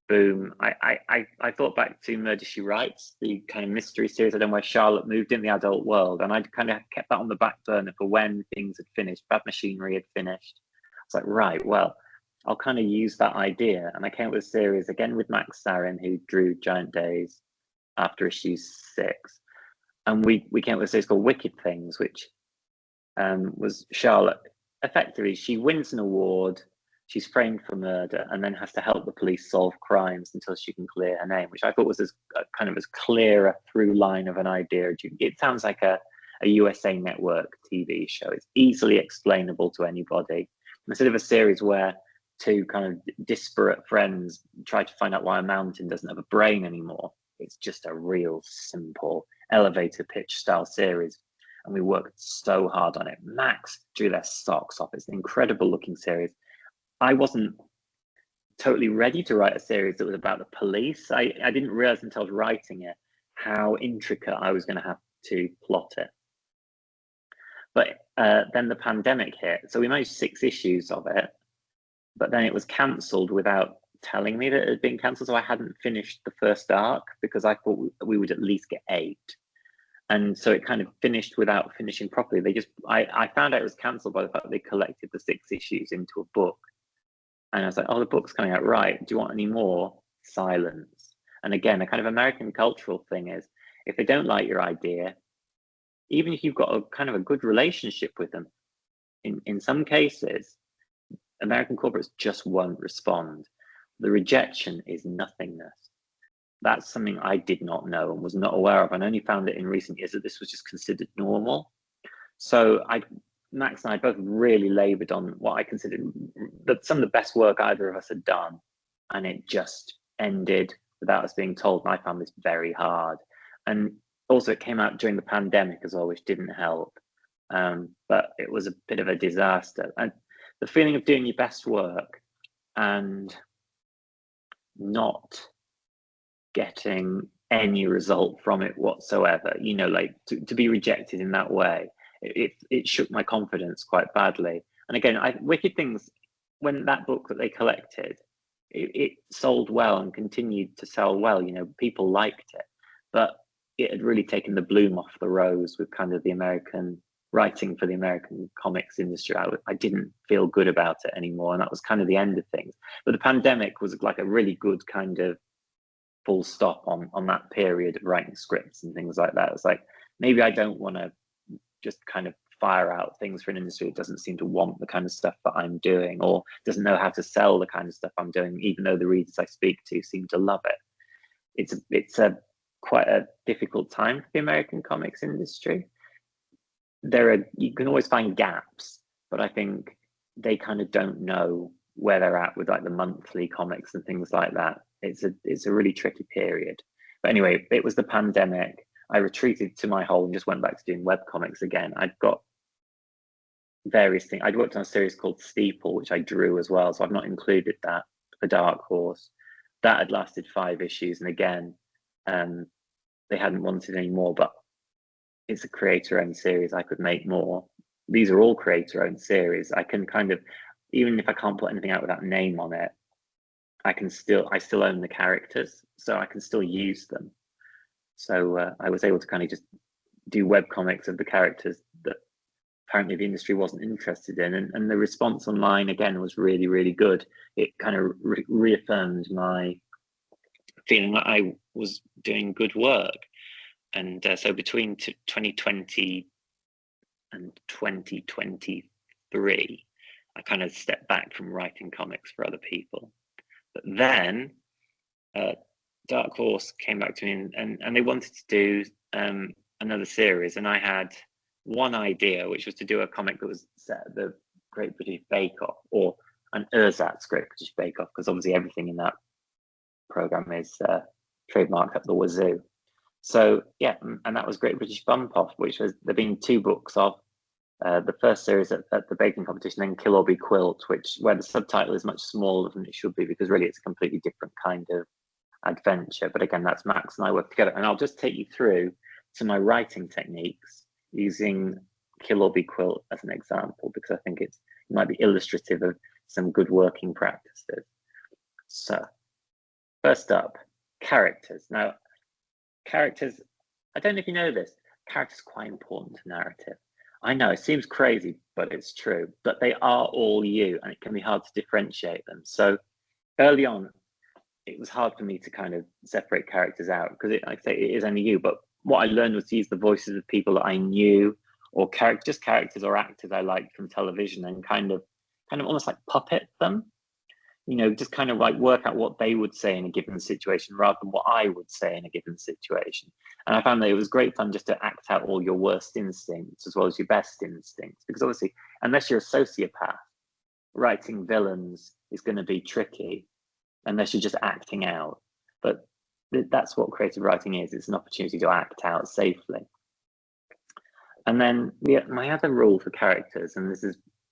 boom, I thought back to Murder, She Writes, the kind of mystery series I done where Charlotte moved in the adult world, and I'd kind of kept that on the back burner for when things had finished. Bad Machinery had finished. I was like, right, well, I'll kind of use that idea, and I came up with a series again with Max Sarin, who drew Giant Days after issue 6, and we came up with a series called Wicked Things, which was Charlotte. Effectively, she wins an award. She's framed for murder and then has to help the police solve crimes until she can clear her name, which I thought was as clear a through line of an idea. It sounds like a USA Network TV show. It's easily explainable to anybody. Instead of a series where 2 kind of disparate friends try to find out why a mountain doesn't have a brain anymore, it's just a real simple elevator pitch style series. And we worked so hard on it. Max drew their socks off. It's an incredible looking series. I wasn't totally ready to write a series that was about the police. I didn't realize until I was writing it how intricate I was going to have to plot it. But then the pandemic hit. So we managed 6 issues of it, but then it was cancelled without telling me that it had been cancelled. So I hadn't finished the first arc because I thought we would at least get 8. And so it kind of finished without finishing properly. I found out it was cancelled by the fact that they collected the 6 issues into a book. And I was like, oh, the book's coming out, right. Do you want any more? Silence. And again, a kind of American cultural thing is, if they don't like your idea, even if you've got a kind of a good relationship with them, in some cases, American corporates just won't respond. The rejection is nothingness. That's something I did not know and was not aware of, and only found it in recent years that this was just considered normal. So Max and I both really labored on what I considered some of the best work either of us had done, and it just ended without us being told. My family's very hard, and also it came out during the pandemic as well, which didn't help. But it was a bit of a disaster, and the feeling of doing your best work and not getting any result from it whatsoever, you know, like to be rejected in that way, it shook my confidence quite badly. And again, Wicked Things, when that book that they collected, it sold well and continued to sell well, you know, people liked it, but it had really taken the bloom off the rose with kind of the American writing for the American comics industry. I didn't feel good about it anymore, and that was kind of the end of things. But the pandemic was like a really good kind of full stop on that period of writing scripts and things like that. It's like, maybe I don't want to just kind of fire out things for an industry that doesn't seem to want the kind of stuff that I'm doing, or doesn't know how to sell the kind of stuff I'm doing, even though the readers I speak to seem to love it. It's a quite a difficult time for the American comics industry. You can always find gaps, but I think they kind of don't know where they're at with like the monthly comics and things like that. It's a really tricky period. But anyway, it was the pandemic. I retreated to my hole and just went back to doing webcomics again. I'd got various things. I'd worked on a series called Steeple, which I drew as well, so I've not included that for Dark Horse. That had lasted 5 issues, and again, they hadn't wanted any more, but it's a creator-owned series. I could make more. These are all creator-owned series. I can kind of, even if I can't put anything out without a name on it, I still own the characters, so I can still use them. So I was able to kind of just do webcomics of the characters that apparently the industry wasn't interested in, and the response online again was really, really good. It kind of reaffirmed my feeling that I was doing good work. And so between 2020 and 2023, I kind of stepped back from writing comics for other people. But then Dark Horse came back to me, and they wanted to do another series, and I had one idea, which was to do a comic that was set at the Great British Bake Off, or an ersatz Great British Bake Off, because obviously everything in that program is trademarked up the wazoo. So yeah, and that was Great British Bump Off, which was, there've been 2 books of. The first series at the baking competition, then Kill or Be Quilt, where the subtitle is much smaller than it should be, because really it's a completely different kind of adventure. But again, that's Max and I work together, and I'll just take you through some of my writing techniques using Kill or Be Quilt as an example, because I think it might be illustrative of some good working practices. So first up, characters. Now, characters, I don't know if you know this, characters are quite important to narrative. I know it seems crazy, but it's true. But they are all you, and it can be hard to differentiate them. So early on, it was hard for me to kind of separate characters out, because like I say, it is only you. But what I learned was to use the voices of people that I knew, or just characters or actors I liked from television, and kind of almost like puppet them. You know, just kind of like work out what they would say in a given situation rather than what I would say in a given situation. And I found that it was great fun just to act out all your worst instincts as well as your best instincts, because obviously, unless you're a sociopath, writing villains is going to be tricky unless you're just acting out. But that's what creative writing is. It's an opportunity to act out safely. And then my other rule for characters, and this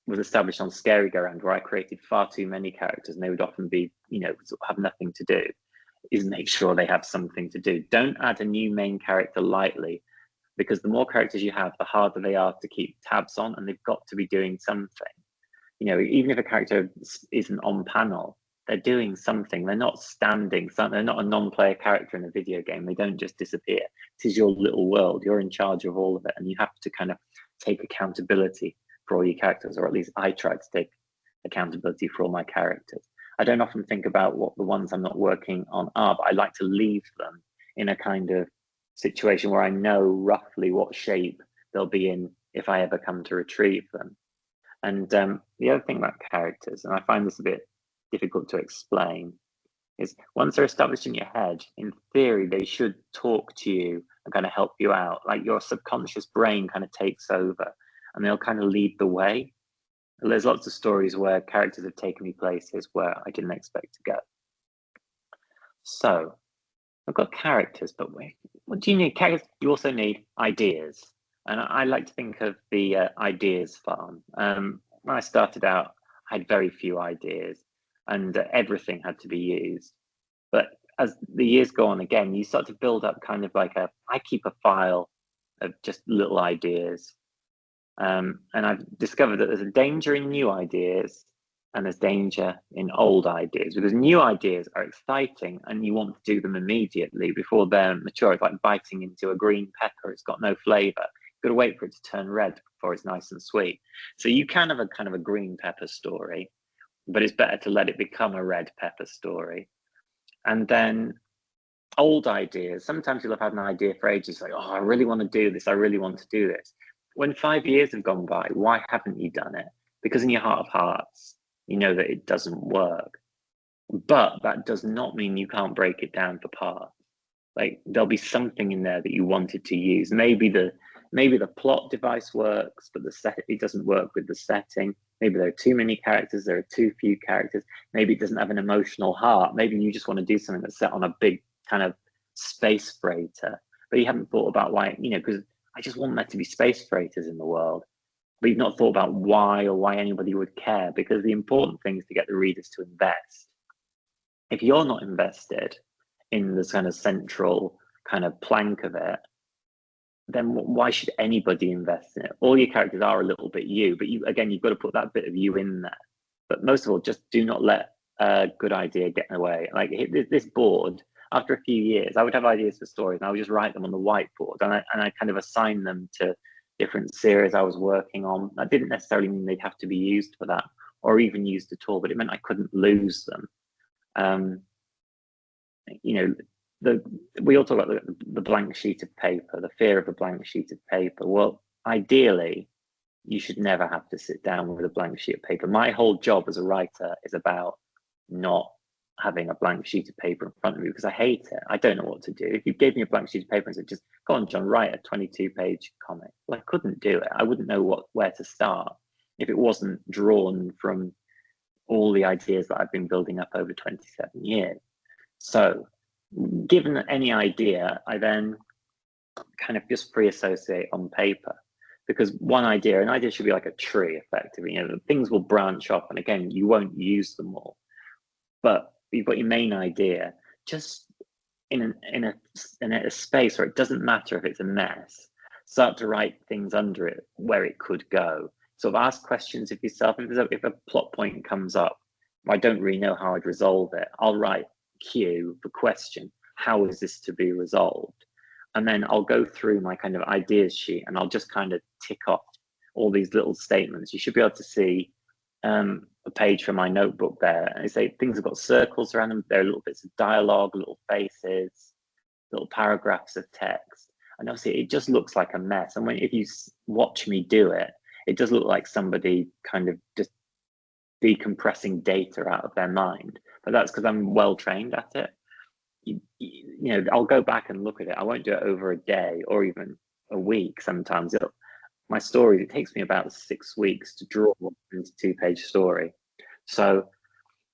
was established on Scary Go Round, where I created far too many characters and they would often be, you know, have nothing to do, is make sure they have something to do. Don't add a new main character lightly, because the more characters you have, the harder they are to keep tabs on, and they've got to be doing something. You know, even if a character isn't on panel, they're doing something. They're not standing. They're not a non-player character in a video game. They don't just disappear. It is your little world. You're in charge of all of it, and you have to kind of take accountability for all your characters, or at least I try to take accountability for all my characters. I don't often think about what the ones I'm not working on are, but I like to leave them in a kind of situation where I know roughly what shape they'll be in if I ever come to retrieve them. And the other thing about characters, and I find this a bit difficult to explain, is once they're established in your head, in theory, they should talk to you and kind of help you out. Like your subconscious brain kind of takes over, and they'll kind of lead the way. And there's lots of stories where characters have taken me places where I didn't expect to go. So I've got characters, but what do you need? Characters, you also need ideas. And I like to think of the ideas farm. When I started out, I had very few ideas, and everything had to be used. But as the years go on, again, you start to build up kind of like I keep a file of just little ideas. And I've discovered that there's a danger in new ideas and there's danger in old ideas, because new ideas are exciting and you want to do them immediately before they're mature. It's like biting into a green pepper. It's got no flavor. You've got to wait for it to turn red before it's nice and sweet. So you can have a kind of a green pepper story, but it's better to let it become a red pepper story. And then old ideas, sometimes you'll have had an idea for ages, like, oh, I really want to do this. I really want to do this. When 5 years have gone by, why haven't you done it? Because in your heart of hearts, you know that it doesn't work. But that does not mean you can't break it down for parts. Like, there'll be something in there that you wanted to use. Maybe the plot device works, but it doesn't work with the setting. Maybe there are too many characters, there are too few characters. Maybe it doesn't have an emotional heart. Maybe you just want to do something that's set on a big kind of space freighter, but you haven't thought about why, because I just want there to be space freighters in the world. But you've not thought about why, or why anybody would care, because the important thing is to get the readers to invest. If you're not invested in this kind of central kind of plank of it, then why should anybody invest in it? All your characters are a little bit you, but you've got to put that bit of you in there. But most of all, just do not let a good idea get in the way. Like this board, after a few years, I would have ideas for stories and I would just write them on the whiteboard, and I kind of assign them to different series I was working on. That didn't necessarily mean they'd have to be used for that or even used at all, but it meant I couldn't lose them. We all talk about the blank sheet of paper, the fear of a blank sheet of paper. Well, ideally, you should never have to sit down with a blank sheet of paper. My whole job as a writer is about not having a blank sheet of paper in front of me, because I hate it. I don't know what to do. If you gave me a blank sheet of paper and said, just go on, John, write a 22-page comic, well, I couldn't do it. I wouldn't know where to start if it wasn't drawn from all the ideas that I've been building up over 27 years. So given any idea, I then kind of just free associate on paper, because an idea should be like a tree, effectively. Things will branch off, and again, you won't use them all. But you've got your main idea, just in a space where it doesn't matter if it's a mess. Start to write things under it where it could go. Sort of ask questions of yourself. If a plot point comes up, I don't really know how I'd resolve it, I'll write Q for question. How is this to be resolved? And then I'll go through my kind of ideas sheet and I'll just kind of tick off all these little statements. You should be able to see a page from my notebook there. And I say things have got circles around them. There are little bits of dialogue, little faces, little paragraphs of text. And obviously it just looks like a mess. And if you watch me do it, it does look like somebody kind of just decompressing data out of their mind. But that's because I'm well trained at it. I'll go back and look at it. I won't do it over a day or even a week. Sometimes my stories, it takes me about 6 weeks to draw into a 2-page story. So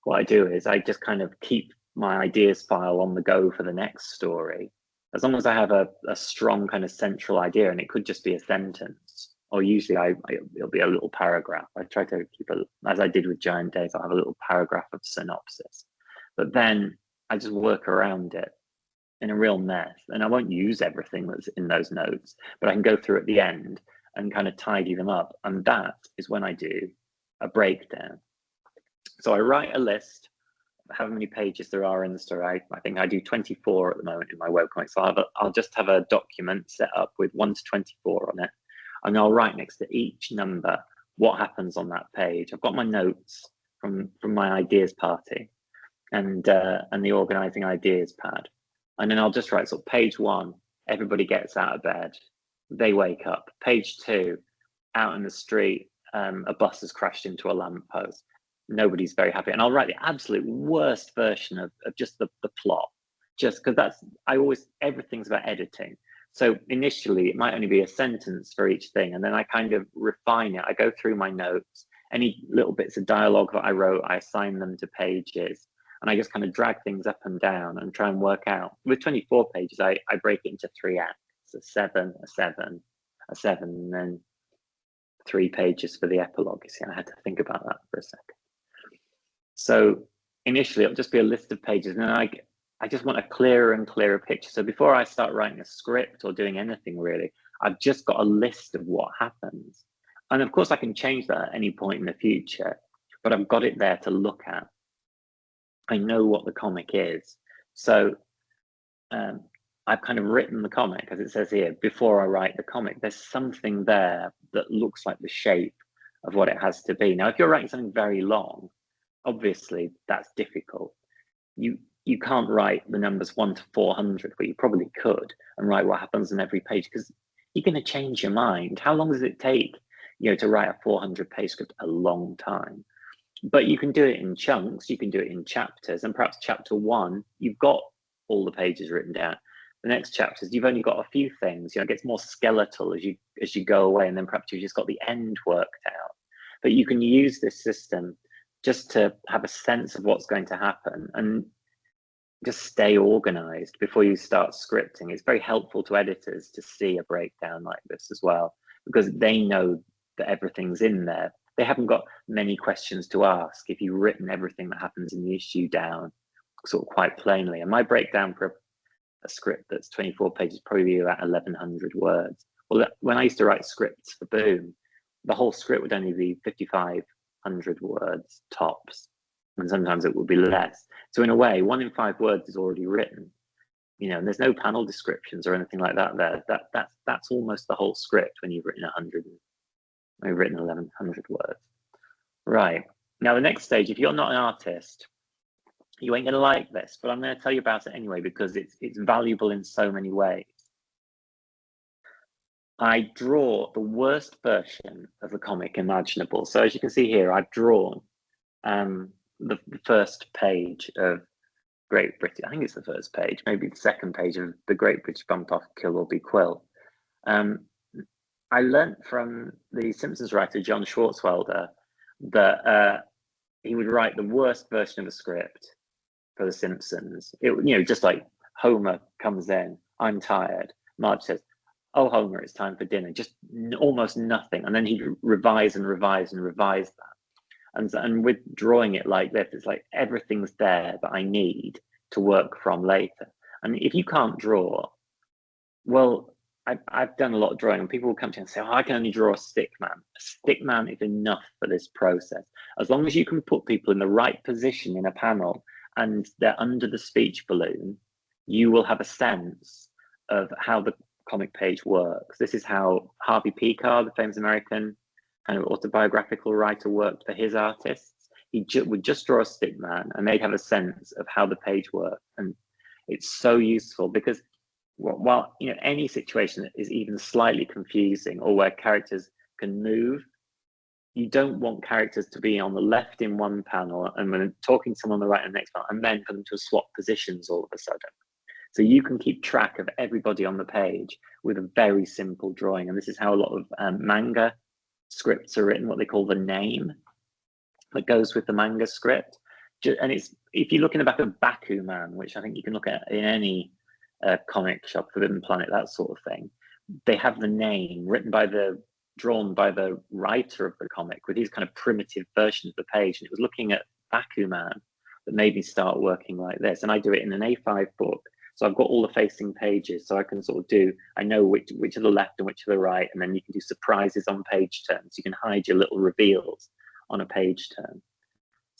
what I do is I just kind of keep my ideas file on the go for the next story, as long as I have a strong kind of central idea, and it could just be a sentence, or usually it'll be a little paragraph. I try to keep as I did with Giant Days, I'll have a little paragraph of synopsis, but then I just work around it in a real mess, and I won't use everything that's in those notes, but I can go through at the end and kind of tidy them up. And that is when I do a breakdown. So I write a list of how many pages there are in the story. I think I do 24 at the moment in my webcomic. So I'll just have a document set up with 1 to 24 on it. And I'll write next to each number what happens on that page. I've got my notes from my ideas party and the organizing ideas pad. And then I'll just write, so page 1, everybody gets out of bed. They wake up. Page 2, out in the street, a bus has crashed into a lamppost. Nobody's very happy. And I'll write the absolute worst version of just the plot, just because everything's about editing. So initially, it might only be a sentence for each thing. And then I kind of refine it. I go through my notes. Any little bits of dialogue that I wrote, I assign them to pages. And I just kind of drag things up and down and try and work out. With 24 pages, I break it into 3 acts. A 7, a 7, a 7, and then 3 pages for the epilogue. You see, I had to think about that for a second. So initially, it'll just be a list of pages, and then I just want a clearer and clearer picture. So before I start writing a script or doing anything really, I've just got a list of what happens. And of course I can change that at any point in the future, but I've got it there to look at. I know what the comic is. So I've kind of written the comic, as it says here, before I write the comic. There's something there that looks like the shape of what it has to be. Now, if you're writing something very long, obviously that's difficult. You can't write the numbers 1 to 400, but you probably could, and write what happens on every page, because you're going to change your mind. How long does it take, to write a 400-page script? A long time. But you can do it in chunks. You can do it in chapters, and perhaps chapter 1, you've got all the pages written down. The next chapters, you've only got a few things. It gets more skeletal as you go away, and then perhaps you've just got the end worked out. But you can use this system just to have a sense of what's going to happen and just stay organized before you start scripting. It's very helpful to editors to see a breakdown like this as well, because they know that everything's in there. They haven't got many questions to ask if you've written everything that happens in the issue down sort of quite plainly. And my breakdown for a script that's 24 pages probably about 1,100 words. Well, when I used to write scripts for Boom, the whole script would only be 5,500 words tops, and sometimes it would be less. So in a way, 1 in 5 words is already written, and there's no panel descriptions or anything like that there. That's almost the whole script when you've written 1,100 words. Right. Now, the next stage, if you're not an artist, you ain't gonna like this, but I'm gonna tell you about it anyway, because it's valuable in so many ways. I draw the worst version of the comic imaginable. So as you can see here, I've drawn the first page of Great British, I think it's the first page, maybe the second page of the Great British Bump Off Kill or Be Quill. I learnt from the Simpsons writer, John Swartzwelder, that he would write the worst version of a script for the Simpsons. Just like Homer comes in, I'm tired. Marge says, oh, Homer, it's time for dinner. Just almost nothing. And then he'd revise and revise and revise that. And with drawing it like this, it's like everything's there that I need to work from later. And if you can't draw, well, I've done a lot of drawing, and people will come to me and say, oh, I can only draw a stick man. A stick man is enough for this process. As long as you can put people in the right position in a panel and they're under the speech balloon, you will have a sense of how the comic page works. This is how Harvey Pekar, the famous American kind of autobiographical writer, worked for his artists. He would just draw a stick man and they'd have a sense of how the page worked. And it's so useful because while any situation that is even slightly confusing or where characters can move, you don't want characters to be on the left in one panel and when talking to someone on the right in the next panel, and then for them to swap positions all of a sudden. So you can keep track of everybody on the page with a very simple drawing. And this is how a lot of manga scripts are written, what they call the name that goes with the manga script. And it's, if you look in the back of Bakuman, which I think you can look at in any comic shop, Forbidden Planet, that sort of thing, they have the name drawn by the writer of the comic with these kind of primitive versions of the page. And it was looking at Bakuman that made me start working like this. And I do it in an A5 book. So I've got all the facing pages, so I can sort of I know which are the left and which are the right, and then you can do surprises on page turns. You can hide your little reveals on a page turn.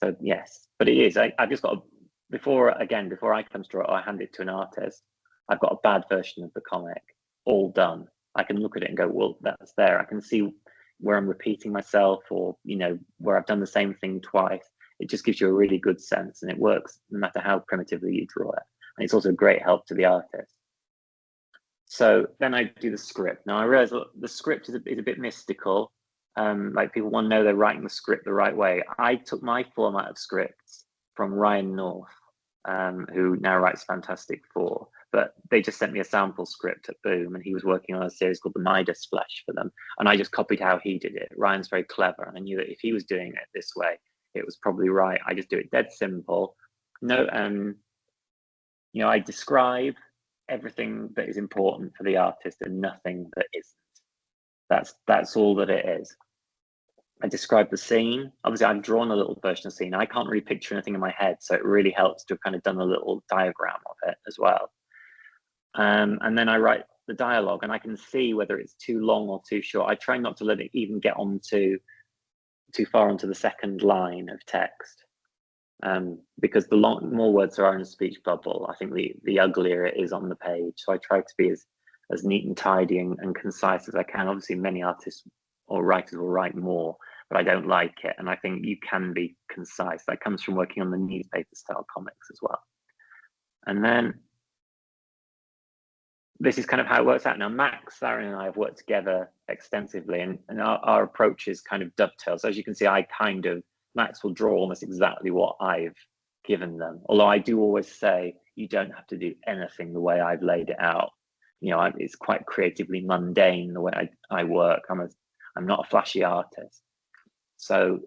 So yes, but it is, I've just got, before I come to draw it, I hand it to an artist, I've got a bad version of the comic all done. I can look at it and go, well, that's there. I can see where I'm repeating myself or, where I've done the same thing twice. It just gives you a really good sense, and it works no matter how primitively you draw it. And it's also a great help to the artist. So then I do the script. Now I realize the script is a bit mystical. Like people want to know they're writing the script the right way. I took my format of scripts from Ryan North, who now writes Fantastic Four, but they just sent me a sample script at Boom, and he was working on a series called The Midas Splash for them. And I just copied how he did it. Ryan's very clever, and I knew that if he was doing it this way, it was probably right. I just do it dead simple. I describe everything that is important for the artist and nothing that isn't. That's all that it is. I describe the scene. Obviously, I've drawn a little version of the scene. I can't really picture anything in my head, so it really helps to have kind of done a little diagram of it as well. And then I write the dialogue, and I can see whether it's too long or too short. I try not to let it even get on too far onto the second line of text, because the more words there are in a speech bubble, I think the uglier it is on the page. So I try to be as neat and tidy and concise as I can. Obviously, many artists or writers will write more, but I don't like it. And I think you can be concise. That comes from working on the newspaper style comics as well. And then this is kind of how it works out. Now, Max, Sarah, and I have worked together extensively, and our approaches kind of dovetail. So as you can see, Max will draw almost exactly what I've given them. Although I do always say, you don't have to do anything the way I've laid it out. You know, it's quite creatively mundane the way I work. I'm not a flashy artist. So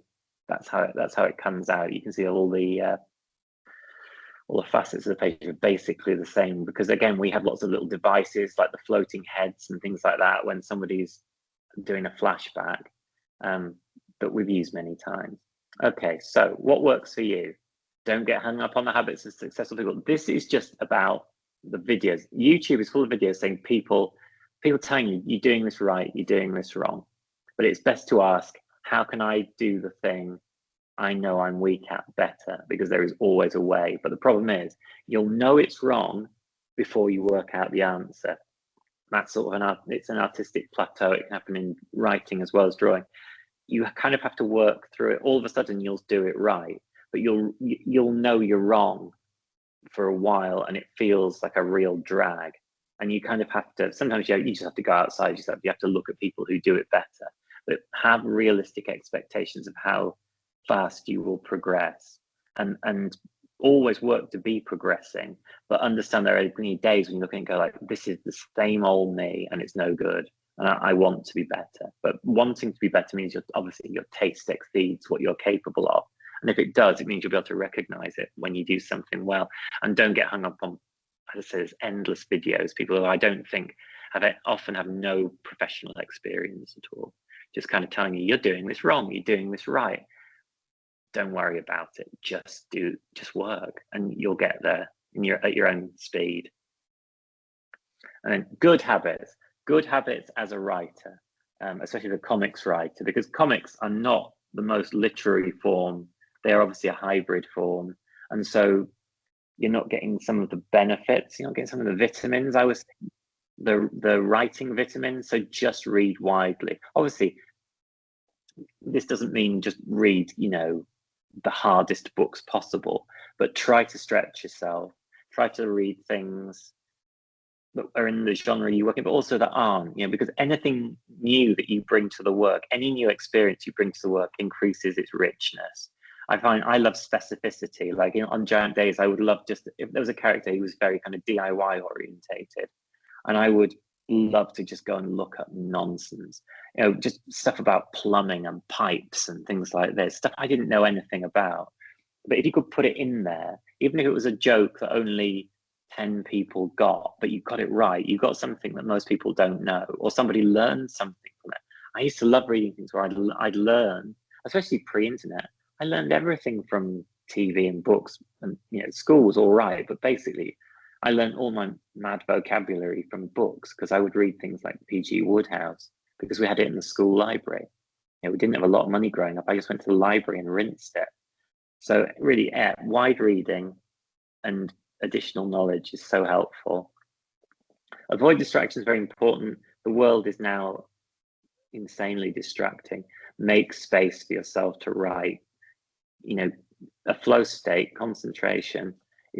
that's how it comes out. You can see all the facets of the page are basically the same, because again, we have lots of little devices like the floating heads and things like that when somebody's doing a flashback, that we've used many times. Okay, so what works for you? Don't get hung up on the habits of successful people. This is just about the videos. YouTube is full of videos saying people telling you, you're doing this right, you're doing this wrong. But it's best to ask, how can I do the thing I know I'm weak at better? Because there is always a way. But the problem is, you'll know it's wrong before you work out the answer. That's sort of it's an artistic plateau. It can happen in writing as well as drawing. You kind of have to work through it. All of a sudden, you'll do it right, but you'll know you're wrong for a while, and it feels like a real drag. And you kind of have to. Sometimes you just have to go outside yourself. You have to look at people who do it better, but have realistic expectations of how fast you will progress, and always work to be progressing, but understand there are going to be days when you look and go like, this is the same old me and it's no good, and I want to be better. But wanting to be better means obviously your taste exceeds what you're capable of, and if it does, it means you'll be able to recognize it when you do something well. And don't get hung up on, as I say, there's endless videos, people who I don't think often have no professional experience at all, just kind of telling you, you're doing this wrong, you're doing this right. Don't worry about it. Just work, and you'll get there at your own speed. And then good habits as a writer, especially the comics writer, because comics are not the most literary form. They are obviously a hybrid form, and so you're not getting some of the benefits. You're not getting some of the vitamins. I was the writing vitamins. So just read widely. Obviously, this doesn't mean just read, the hardest books possible, but try to stretch yourself. Try to read things that are in the genre you work in, but also that aren't, because anything new that you bring to the work, any new experience you bring to the work increases its richness. I find I love specificity. Like on Giant Days, I would love just, if there was a character who was very kind of DIY orientated, and I would love to just go and look up nonsense, just stuff about plumbing and pipes and things like this, stuff I didn't know anything about. But if you could put it in there, even if it was a joke that only 10 people got, but you got it right, you got something that most people don't know, or somebody learned something from it. I used to love reading things where I'd learn, especially pre-internet, I learned everything from TV and books, and school was all right, but basically I learned all my mad vocabulary from books, because I would read things like P.G. Wodehouse, because we had it in the school library. We didn't have a lot of money growing up. I just went to the library and rinsed it. So really, wide reading and additional knowledge is so helpful. Avoid distractions, very important. The world is now insanely distracting. Make space for yourself to write. A flow state, concentration,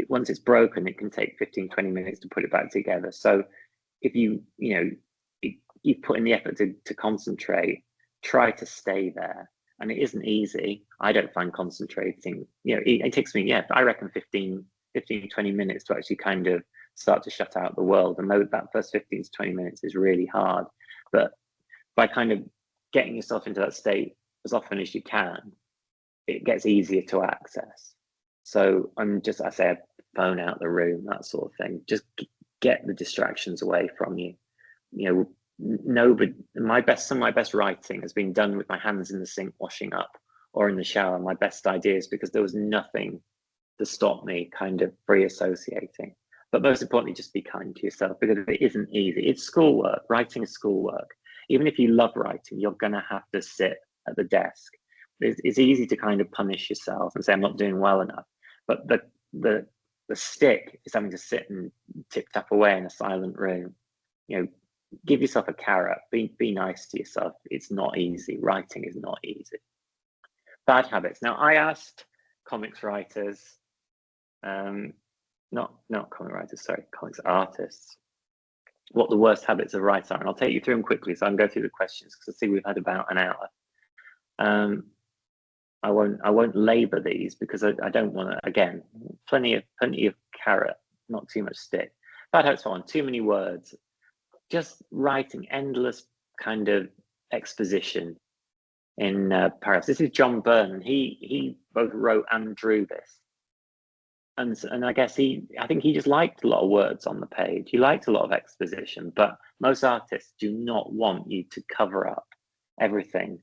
once it's broken, it can take 15-20 minutes to put it back together. So if you put in the effort to concentrate, try to stay there. And it isn't easy. I don't find concentrating, it takes me, I reckon 15-20 minutes to actually kind of start to shut out the world. And that first 15 to 20 minutes is really hard. But by kind of getting yourself into that state as often as you can, it gets easier to access. So I say, phone out the room, that sort of thing. Just get the distractions away from you. nobody, some of my best writing has been done with my hands in the sink washing up, or in the shower, my best ideas, because there was nothing to stop me kind of free associating. But most importantly, just be kind to yourself, because it isn't easy. It's schoolwork. Writing is schoolwork. Even if you love writing, you're going to have to sit at the desk. It's easy to kind of punish yourself and say, I'm not doing well enough. But the stick is having to sit and tip tap away in a silent room. You know, give yourself a carrot. Be nice to yourself. It's not easy. Writing is not easy. Bad habits. Now, I asked comics writers, not comic writers, sorry, comics artists, what the worst habits of writers are, and I'll take you through them quickly. So I'm going through the questions because I see we've had about an hour. I won't labour these because I don't want to. Again, plenty of carrot, not too much stick. Bad habits one: too many words, just writing endless kind of exposition in paragraphs. This is John Byrne. He both wrote and drew this. And I guess I think he just liked a lot of words on the page. He liked a lot of exposition, but most artists do not want you to cover up everything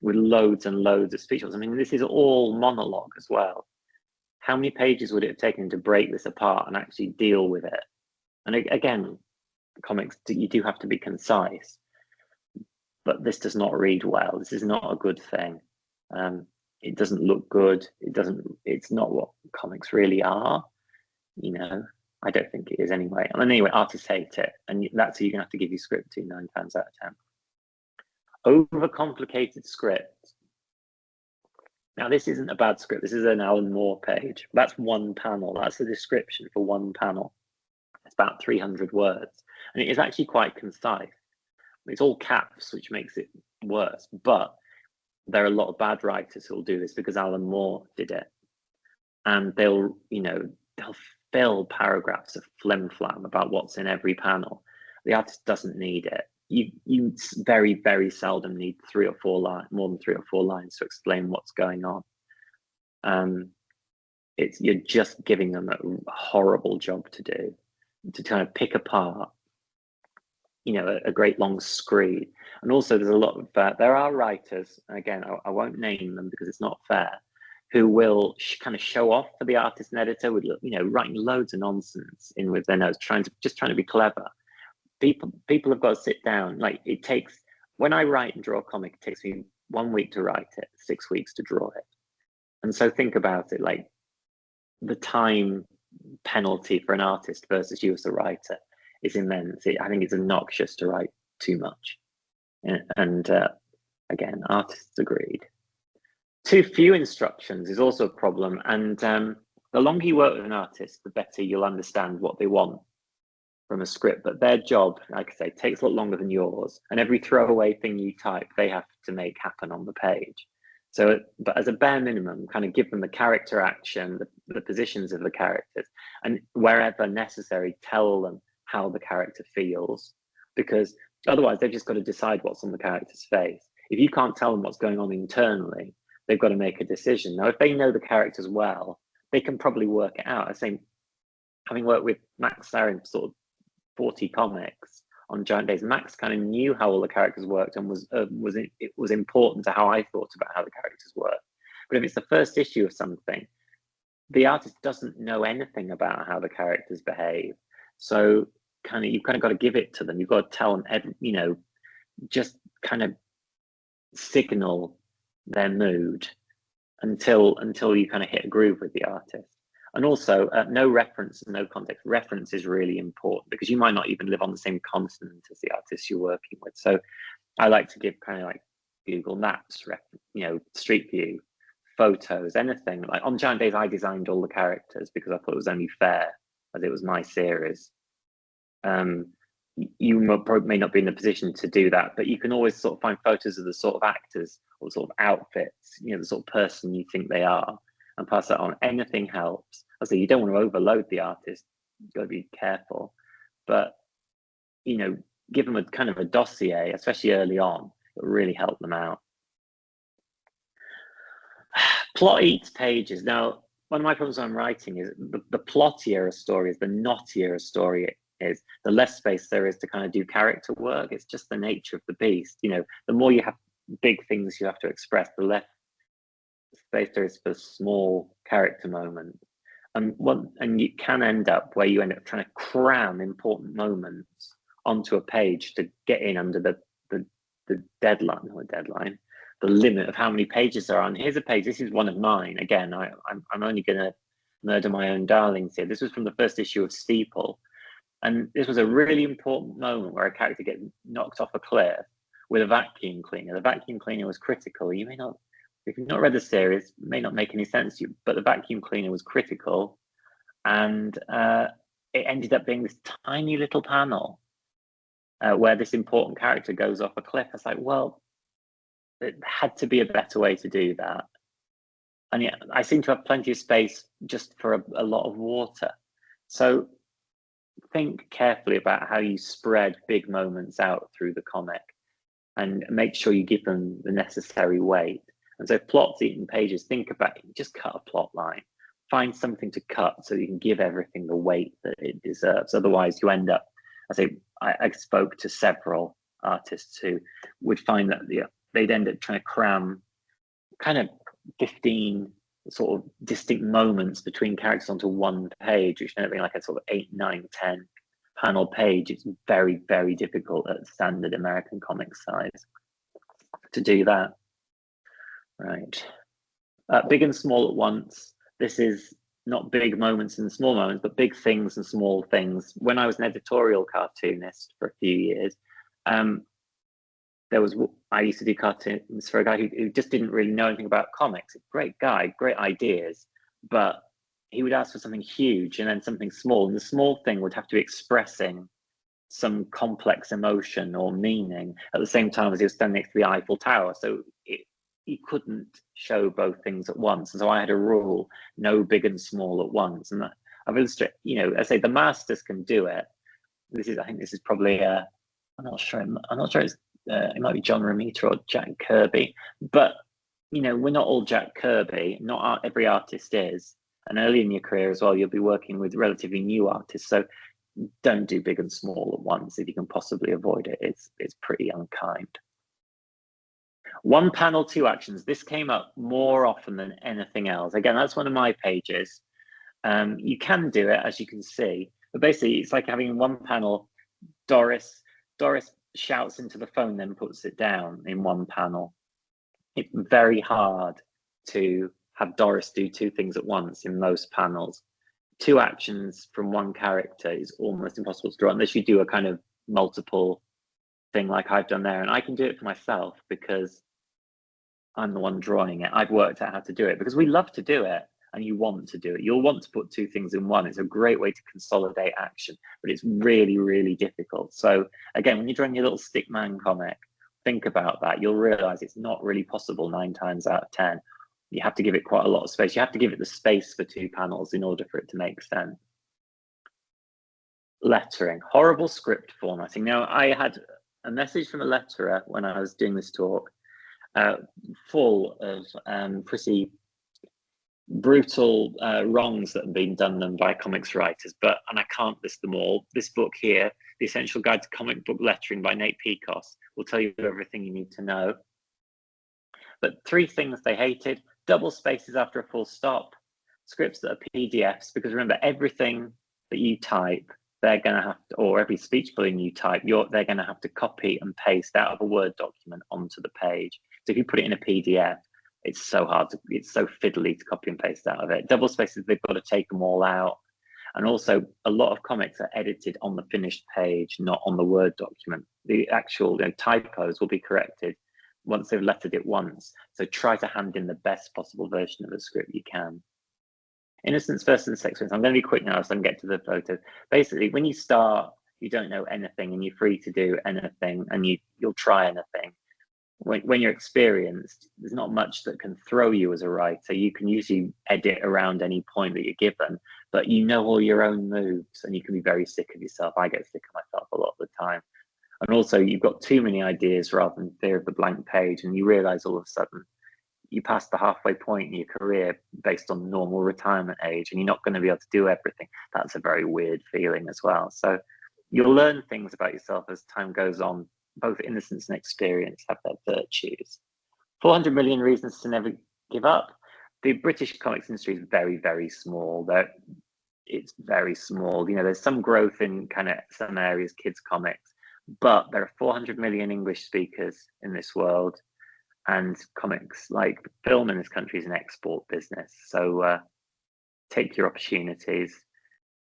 with loads and loads of speech bubbles. I mean, this is all monologue as well. How many pages would it have taken to break this apart and actually deal with it? And again, comics, you do have to be concise, but this does not read well. This is not a good thing. It doesn't look good. It's not what comics really are. You know, I don't think it is anyway. And anyway, artists hate it. And that's who you're gonna have to give your script to 9 times out of 10. Overcomplicated script. Now, this isn't a bad script. This is an Alan Moore page. That's one panel. That's the description for one panel. It's about 300 words. And it is actually quite concise. It's all caps, which makes it worse. But there are a lot of bad writers who will do this because Alan Moore did it. And they'll fill paragraphs of flim flam about what's in every panel. The artist doesn't need it. You very, very seldom need more than 3 or 4 lines to explain what's going on. You're just giving them a horrible job to do, to kind of pick apart, a great long screed. And also there's a lot of, there are writers, again, I won't name them because it's not fair, who will kind of show off for the artist and editor with, writing loads of nonsense in with their notes, trying to be clever. People have got to sit down. Like, it takes, when I write and draw a comic, it takes me 1 week to write it, 6 weeks to draw it. And so think about it, like the time penalty for an artist versus you as a writer is immense. I think it's obnoxious to write too much. And again, artists agreed. Too few instructions is also a problem. And the longer you work with an artist, the better you'll understand what they want from a script. But their job, like I say, takes a lot longer than yours. And every throwaway thing you type, they have to make happen on the page. So, but as a bare minimum, kind of give them the character action, the positions of the characters, and wherever necessary, tell them how the character feels, because otherwise they've just got to decide what's on the character's face. If you can't tell them what's going on internally, they've got to make a decision. Now, if they know the characters well, they can probably work it out. I think, having worked with Max Sarin, sort of 40 comics on Giant Days, Max kind of knew how all the characters worked and it was important to how I thought about how the characters work. But if it's the first issue of something, the artist doesn't know anything about how the characters behave. So you've kind of got to give it to them. You've got to tell them, just kind of signal their mood until you kind of hit a groove with the artist. And also, no reference and no context. Reference is really important because you might not even live on the same continent as the artist you're working with. So I like to give kind of like Google Maps, Street View, photos, anything. Like on Giant Days, I designed all the characters because I thought it was only fair, as it was my series. You may not be in a position to do that, but you can always sort of find photos of the sort of actors or sort of outfits, the sort of person you think they are, and pass that on. Anything helps. Also, you don't want to overload the artist. You've got to be careful, but give them a kind of a dossier, especially early on. It'll really help them out. Plot eats pages. Now, one of my problems when I'm writing is the plottier a story is, the knottier a story is, the less space there is to kind of do character work. It's just the nature of the beast. You know, the more you have big things you have to express, the less space there is for small character moments. And you can end up where you end up trying to cram important moments onto a page to get in under the deadline, or deadline, the limit of how many pages there are. And here's a page, this is one of mine. Again, I'm only going to murder my own darlings here. This was from the first issue of Steeple. And this was a really important moment where a character gets knocked off a cliff with a vacuum cleaner. The vacuum cleaner was critical. You may not, if you've not read the series, it may not make any sense to you, but the vacuum cleaner was critical. And it ended up being this tiny little panel where this important character goes off a cliff. I was like, well, it had to be a better way to do that. And yet I seem to have plenty of space just for a lot of water. So think carefully about how you spread big moments out through the comic and make sure you give them the necessary weight. And so if plot's eating pages, think about it, just cut a plot line. Find something to cut so you can give everything the weight that it deserves. Otherwise you end up, I spoke to several artists who would find that they'd end up trying to cram kind of 15 sort of distinct moments between characters onto one page, which ended up being like a sort of 8, 9, 10 panel page. It's very, very difficult at standard American comic size to do that. Right. Big and small at once. This is not big moments and small moments, but big things and small things. When I was an editorial cartoonist for a few years, I used to do cartoons for a guy who just didn't really know anything about comics. Great guy, great ideas, but he would ask for something huge and then something small, and the small thing would have to be expressing some complex emotion or meaning at the same time as he was standing next to the Eiffel Tower. So he couldn't show both things at once. And so I had a rule, no big and small at once. And I've illustrated, you know, I say the masters can do it. I think this is probably, I'm not sure it's, it might be John Romita or Jack Kirby, but you know, we're not all Jack Kirby. Not every artist is, and early in your career as well, you'll be working with relatively new artists. So don't do big and small at once if you can possibly avoid it. It's pretty unkind. One panel, two actions. This came up more often than anything else. Again, that's one of my pages. You can do it, as you can see, but basically it's like having one panel. Doris shouts into the phone, then puts it down in one panel. It's very hard to have Doris do two things at once in most panels. Two actions from one character is almost impossible to draw unless you do a kind of multiple thing like I've done there. And I can do it for myself because I'm the one drawing it. I've worked out how to do it because we love to do it, and you want to do it. You'll want to put two things in one. It's a great way to consolidate action, but it's really, really difficult. So again, when you're drawing your little stickman comic, think about that. You'll realize it's not really possible 9 times out of 10. You have to give it quite a lot of space. You have to give it the space for 2 panels in order for it to make sense. Lettering, horrible script formatting. Now, I had a message from a letterer when I was doing this talk, full of pretty brutal wrongs that have been done by comics writers, and I can't list them all. This book here, The Essential Guide to Comic Book Lettering by Nate Pecos, will tell you everything you need to know. But 3 things they hated: double spaces after a full stop, scripts that are PDFs, because remember, everything that you type, they're going to have to, or every speech bulletin you type, they're going to have to copy and paste out of a Word document onto the page. So if you put it in a PDF, it's so hard it's so fiddly to copy and paste out of it. Double spaces, they've got to take them all out. And also, a lot of comics are edited on the finished page, not on the Word document. The actual typos will be corrected once they've lettered it once. So try to hand in the best possible version of the script you can. Innocence versus sex. I'm going to be quick now so I can get to the photos. Basically, when you start, you don't know anything and you're free to do anything, and you'll try anything. When you're experienced, there's not much that can throw you as a writer. You can usually edit around any point that you're given, but you know all your own moves and you can be very sick of yourself. I get sick of myself a lot of the time. And also, you've got too many ideas rather than fear of the blank page, and you realize all of a sudden you passed the halfway point in your career based on normal retirement age, and you're not going to be able to do everything. That's a very weird feeling as well. So you'll learn things about yourself as time goes on. Both innocence and experience have their virtues. 400 million reasons to never give up. The British comics industry is very, very small. It's very small. You know, there's some growth in kind of some areas, kids comics, but there are 400 million English speakers in this world, and comics, like film in this country, is an export business. So take your opportunities.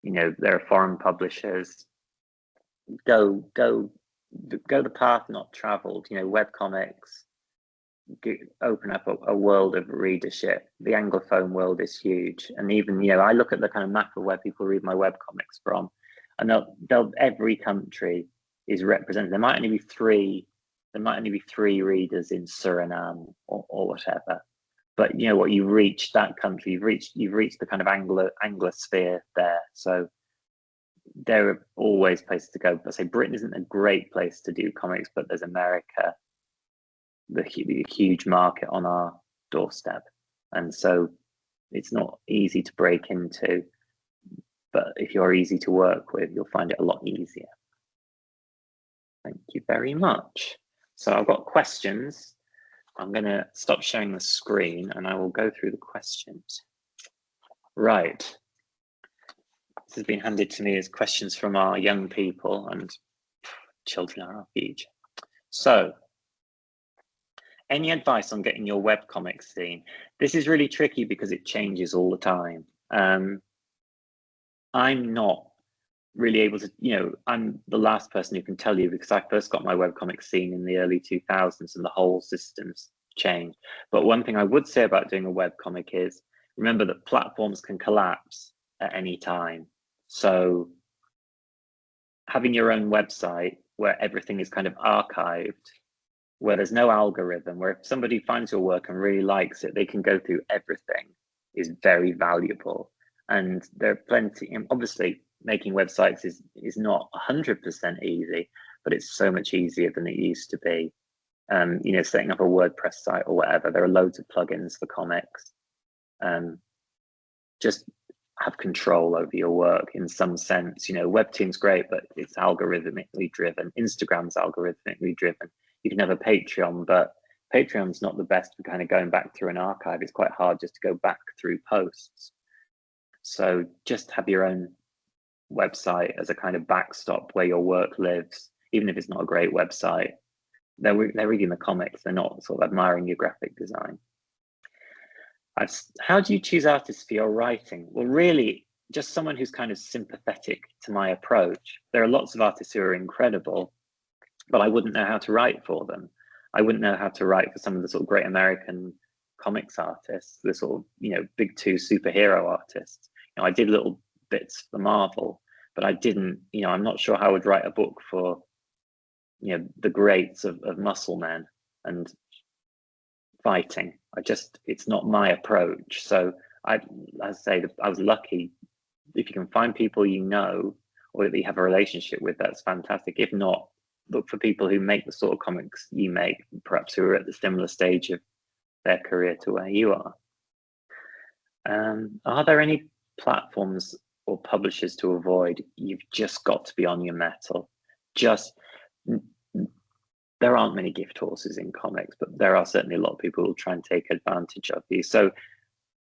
You know, there are foreign publishers. Go the path not traveled. You know, webcomics open up a world of readership. The Anglophone world is huge, and even, you know, I look at the kind of map of where people read my webcomics from, and every country is represented. There might only be three readers in Suriname or whatever, but you know what, you've reached that country, you've reached the kind of Anglosphere there. So there are always places to go. I say Britain isn't a great place to do comics, but there's America, the huge market on our doorstep, and so it's not easy to break into, but if you're easy to work with, you'll find it a lot easier. Thank you very much. So I've got questions. I'm going to stop sharing the screen and I will go through the questions. Right. This has been handed to me as questions from our young people, and children are our future. So, any advice on getting your webcomics seen? This is really tricky because it changes all the time. I'm not really able to, you know, I'm the last person who can tell you, because I first got my webcomic scene in the early 2000s and the whole system's changed. But one thing I would say about doing a webcomic is, remember that platforms can collapse at any time. So having your own website where everything is kind of archived, where there's no algorithm, where if somebody finds your work and really likes it, they can go through everything, is very valuable. And there are plenty, and obviously making websites is not 100% easy, but it's so much easier than it used to be. You know, setting up a WordPress site or whatever, there are loads of plugins for comics. Just have control over your work in some sense. You know, Webtoon's great, but it's algorithmically driven. Instagram's algorithmically driven. You can have a Patreon, but Patreon's not the best for kind of going back through an archive. It's quite hard just to go back through posts. So just have your own website as a kind of backstop where your work lives, even if it's not a great website. They're reading the comics, they're not sort of admiring your graphic design. How do you choose artists for your writing? Well, really, just someone who's kind of sympathetic to my approach. There are lots of artists who are incredible, but I wouldn't know how to write for them. I wouldn't know how to write for some of the sort of great American comics artists, the sort of, you know, big two superhero artists. You know, I did little bits for Marvel, but I didn't, you know, I'm not sure how I would write a book for, you know, the greats of muscle men and fighting. It's not my approach. So I say that I was lucky. If you can find people you know or that you have a relationship with, that's fantastic. If not, look for people who make the sort of comics you make, perhaps who are at the similar stage of their career to where you are. Are there any platforms or publishers to avoid? You've just got to be on your mettle. There aren't many gift horses in comics, but there are certainly a lot of people who will try and take advantage of you. So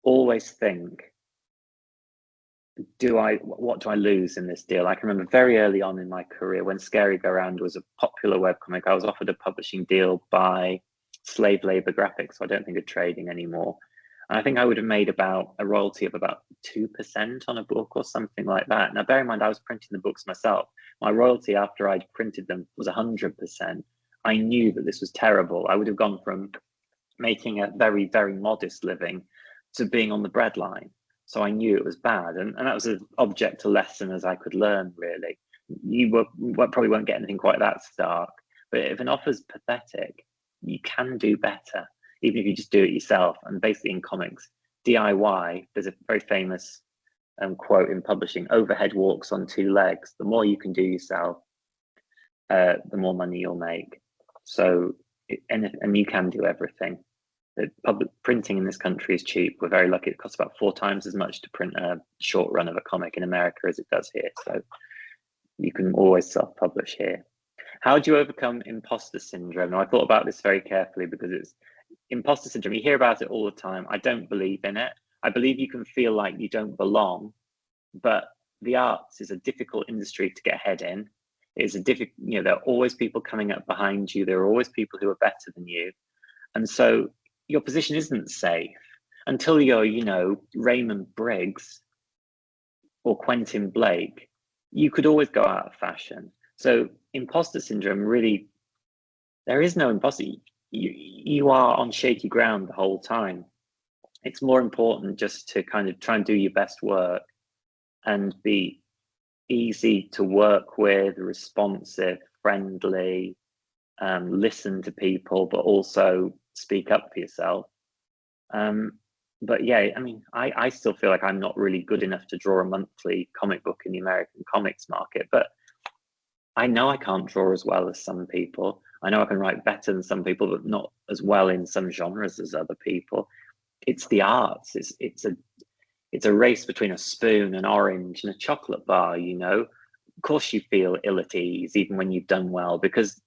always think, what do I lose in this deal? I can remember very early on in my career when Scary Go Round was a popular webcomic, I was offered a publishing deal by Slave Labor Graphics, so I don't think of trading anymore. And I think I would have made about a royalty of about 2% on a book or something like that. Now, bear in mind, I was printing the books myself. My royalty after I'd printed them was 100%. I knew that this was terrible. I would have gone from making a very, very modest living to being on the breadline. So I knew it was bad. And that was an object to lesson as I could learn, really. You probably won't get anything quite that stark. But if an offer's pathetic, you can do better, even if you just do it yourself. And basically in comics, DIY, there's a very famous quote in publishing: overhead walks on two legs. The more you can do yourself, the more money you'll make. So, and you can do everything. Public printing in this country is cheap. We're very lucky. It costs about 4 times as much to print a short run of a comic in America as it does here. So you can always self-publish here. How do you overcome imposter syndrome? Now, I thought about this very carefully because it's imposter syndrome. You hear about it all the time. I don't believe in it. I believe you can feel like you don't belong, but the arts is a difficult industry to get ahead in. It's a difficult, there are always people coming up behind you. There are always people who are better than you. And so your position isn't safe until you're, Raymond Briggs or Quentin Blake. You could always go out of fashion. So imposter syndrome, really, there is no imposter. You are on shaky ground the whole time. It's more important just to kind of try and do your best work and be easy to work with, responsive, friendly, listen to people, but also speak up for yourself. But yeah, I mean, I still feel like I'm not really good enough to draw a monthly comic book in the American comics market, but I know I can't draw as well as some people. I know I can write better than some people, but not as well in some genres as other people. It's the arts. It's a race between a spoon, an orange, and a chocolate bar. Of course you feel ill at ease even when you've done well, because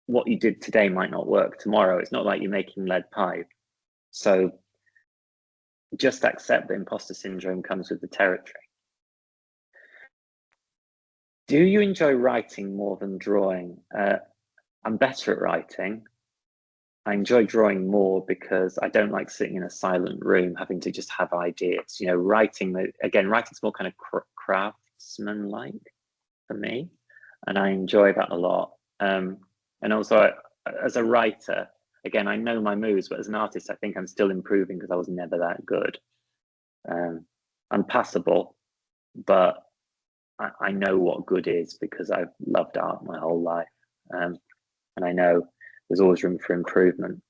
what you did today might not work tomorrow. It's not like you're making lead pipe. So just accept that imposter syndrome comes with the territory. Do you enjoy writing more than drawing? I'm better at writing. I enjoy drawing more because I don't like sitting in a silent room having to just have ideas. Writing's more kind of craftsman-like for me, and I enjoy that a lot. And also, as a writer, again, I know my moves, but as an artist, I think I'm still improving because I was never that good. I'm passable, but I know what good is because I've loved art my whole life. And I know there's always room for improvement.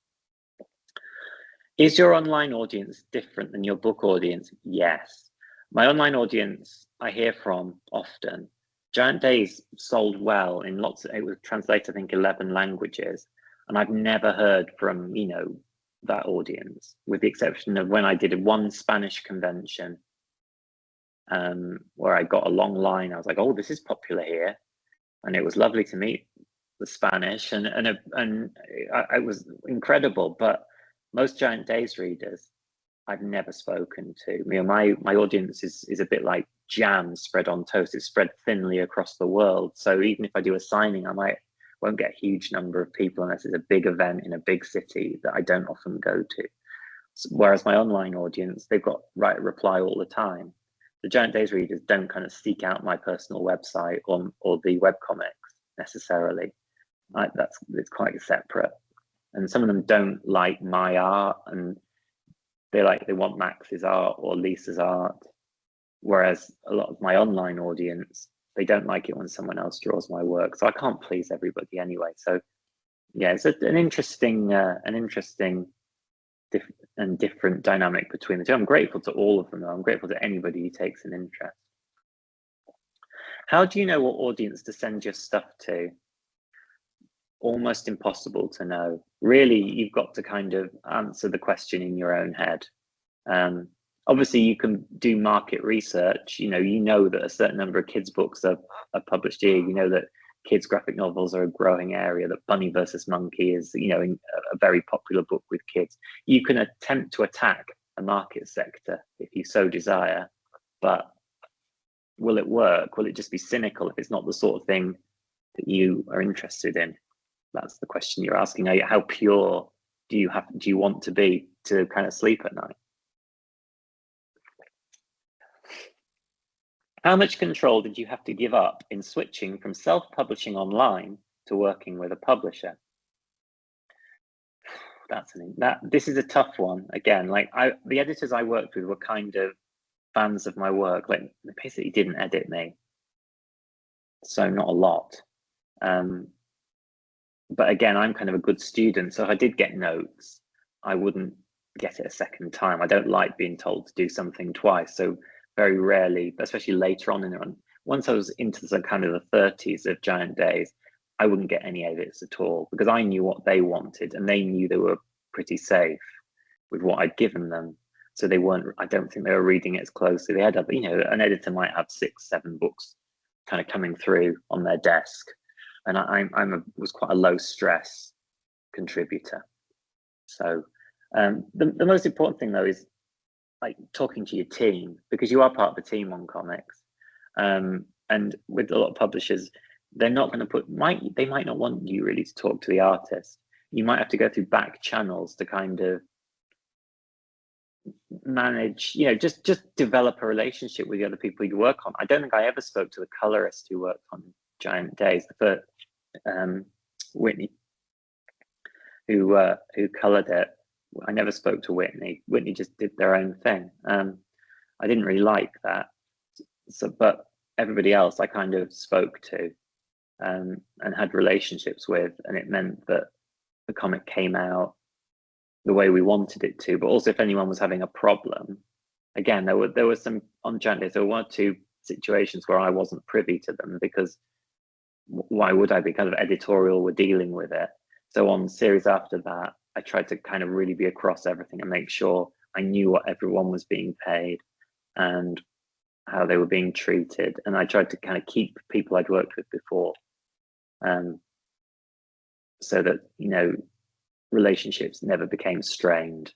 Is your online audience different than your book audience? Yes. My online audience, I hear from often. Giant Days sold well in it was translated, I think, 11 languages. And I've never heard from, that audience, with the exception of when I did one Spanish convention where I got a long line. I was like, oh, this is popular here. And it was lovely to meet the Spanish, and it was incredible. But most Giant Days readers I've never spoken to. My audience is a bit like jam spread on toast. It's spread thinly across the world. So even if I do a signing, won't get a huge number of people unless it's a big event in a big city that I don't often go to. Whereas my online audience, they've got right reply all the time. The Giant Days readers don't kind of seek out my personal website or the webcomics necessarily. It's quite separate. And some of them don't like my art, and they want Max's art or Lisa's art. Whereas a lot of my online audience, they don't like it when someone else draws my work. So I can't please everybody anyway. So yeah, it's an interesting different dynamic between the two. I'm grateful to all of them, though. I'm grateful to anybody who takes an interest. How do you know what audience to send your stuff to? Almost impossible to know. Really, you've got to kind of answer the question in your own head. Obviously, you can do market research. You know that a certain number of kids' books are published here. You know that kids' graphic novels are a growing area, that Bunny versus Monkey is, a very popular book with kids. You can attempt to attack a market sector if you so desire, but will it work? Will it just be cynical if it's not the sort of thing that you are interested in? That's the question you're asking. How pure do you want to be to kind of sleep at night? How much control did you have to give up in switching from self-publishing online to working with a publisher? This is a tough one. Again, the editors I worked with were kind of fans of my work. They basically didn't edit me, so not a lot. But again, I'm kind of a good student, so if I did get notes, I wouldn't get it a second time. I don't like being told to do something twice. So very rarely, especially later on in the run, once I was into the kind of the 30s of Giant Days, I wouldn't get any edits at all because I knew what they wanted and they knew they were pretty safe with what I'd given them. So I don't think they were reading it as closely. They had, an editor might have 6, 7 books kind of coming through on their desk, and was quite a low stress contributor. So the most important thing though is like talking to your team, because you are part of the team on comics, and with a lot of publishers, they're not going to they might not want you really to talk to the artist. You might have to go through back channels to kind of manage, just develop a relationship with the other people you work on. I don't think I ever spoke to the colorist who worked on Giant Days, the first Whitney, who colored it. I never spoke to Whitney. Whitney just did their own thing. I didn't really like that. So, but everybody else I kind of spoke to and had relationships with, and it meant that the comic came out the way we wanted it to. But also, if anyone was having a problem, again, there were some on Giant Days. There were 1 or 2 situations where I wasn't privy to them, because why would I be? Kind of editorial were dealing with it. So on series after that, I tried to kind of really be across everything and make sure I knew what everyone was being paid and how they were being treated. And I tried to kind of keep people I'd worked with before, so that, relationships never became strained.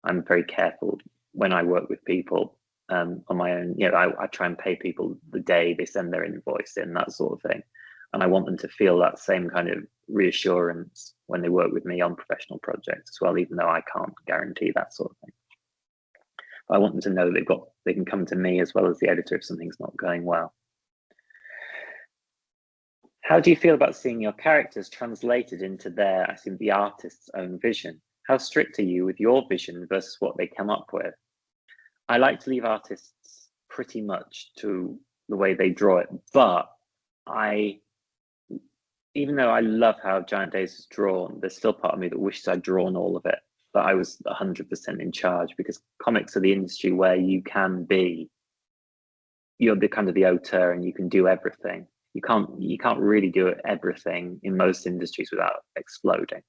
I'm very careful when I work with people on my own. I try and pay people the day they send their invoice in, that sort of thing. And I want them to feel that same kind of reassurance when they work with me on professional projects as well, even though I can't guarantee that sort of thing. But I want them to know they can come to me as well as the editor if something's not going well. How do you feel about seeing your characters translated into the artist's own vision? How strict are you with your vision versus what they come up with? I like to leave artists pretty much to the way they draw it, but even though I love how Giant Days is drawn, there's still part of me that wishes I'd drawn all of it, but I was 100% in charge, because comics are the industry where you're the kind of the auteur and you can do everything. You can't really do everything in most industries without exploding,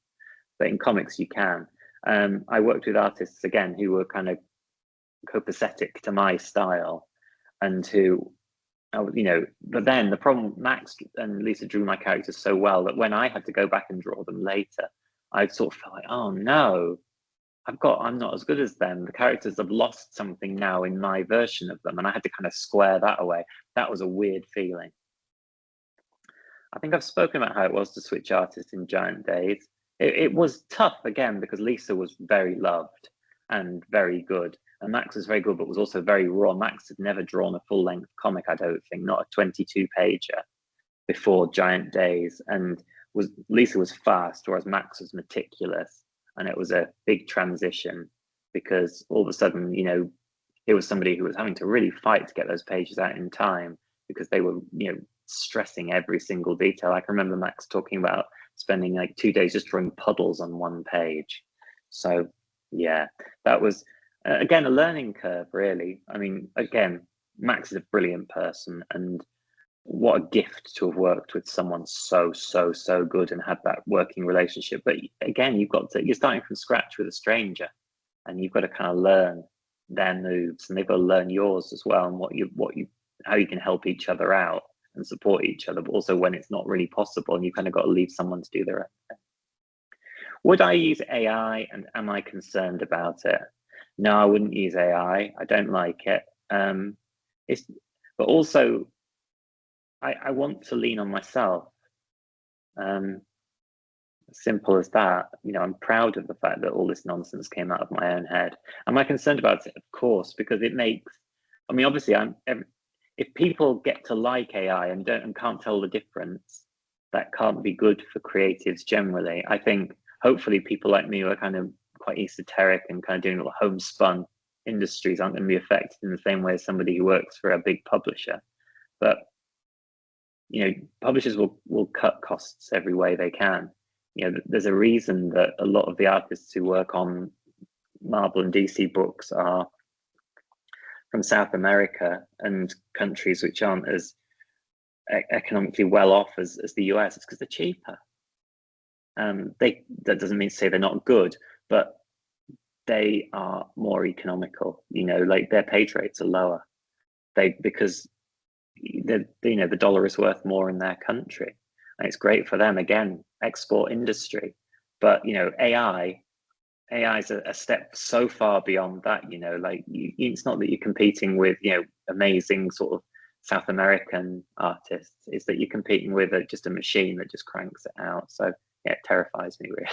but in comics you can. I worked with artists again who were kind of copacetic to my style, and who, but then the problem, Max and Lisa drew my characters so well that when I had to go back and draw them later, I sort of felt like, oh no, I'm not as good as them. The characters have lost something now in my version of them, and I had to kind of square that away. That was a weird feeling. I think I've spoken about how it was to switch artists in Giant Days. It was tough, again, because Lisa was very loved and very good, and Max was very good, but was also very raw. Max had never drawn a full-length comic, I don't think, not a 22-pager before Giant Days, and Lisa was fast, whereas Max was meticulous, and it was a big transition, because all of a sudden, it was somebody who was having to really fight to get those pages out in time, because they were, stressing every single detail. I can remember Max talking about spending like 2 days just drawing puddles on one page. So yeah, that was again a learning curve, really. I mean, again, Max is a brilliant person, and what a gift to have worked with someone so good and had that working relationship. But again, you're starting from scratch with a stranger, and you've got to kind of learn their moves, and they've got to learn yours as well, and how you can help each other out and support each other, but also when it's not really possible and you kind of got to leave someone to do their own thing. Would I use AI, and am I concerned about it? No, I wouldn't use AI. I don't like it. But also, I want to lean on myself. Simple as that. I'm proud of the fact that all this nonsense came out of my own head. Am I concerned about it? Of course, because it makes, obviously if people get to like AI and can't tell the difference, that can't be good for creatives generally. I think hopefully people like me who are kind of quite esoteric and kind of doing little homespun industries aren't going to be affected in the same way as somebody who works for a big publisher. But publishers will cut costs every way they can. There's a reason that a lot of the artists who work on Marvel and DC books are from South America and countries which aren't as economically well off as the US. It's because they're cheaper. That doesn't mean to say they're not good, but they are more economical. Like their page rates are lower. Because the dollar is worth more in their country, and it's great for them. Again, export industry. But AI is a step so far beyond that. Like it's not that you're competing with amazing sort of South American artists. It's that you're competing with just a machine that just cranks it out. So yeah, it terrifies me really.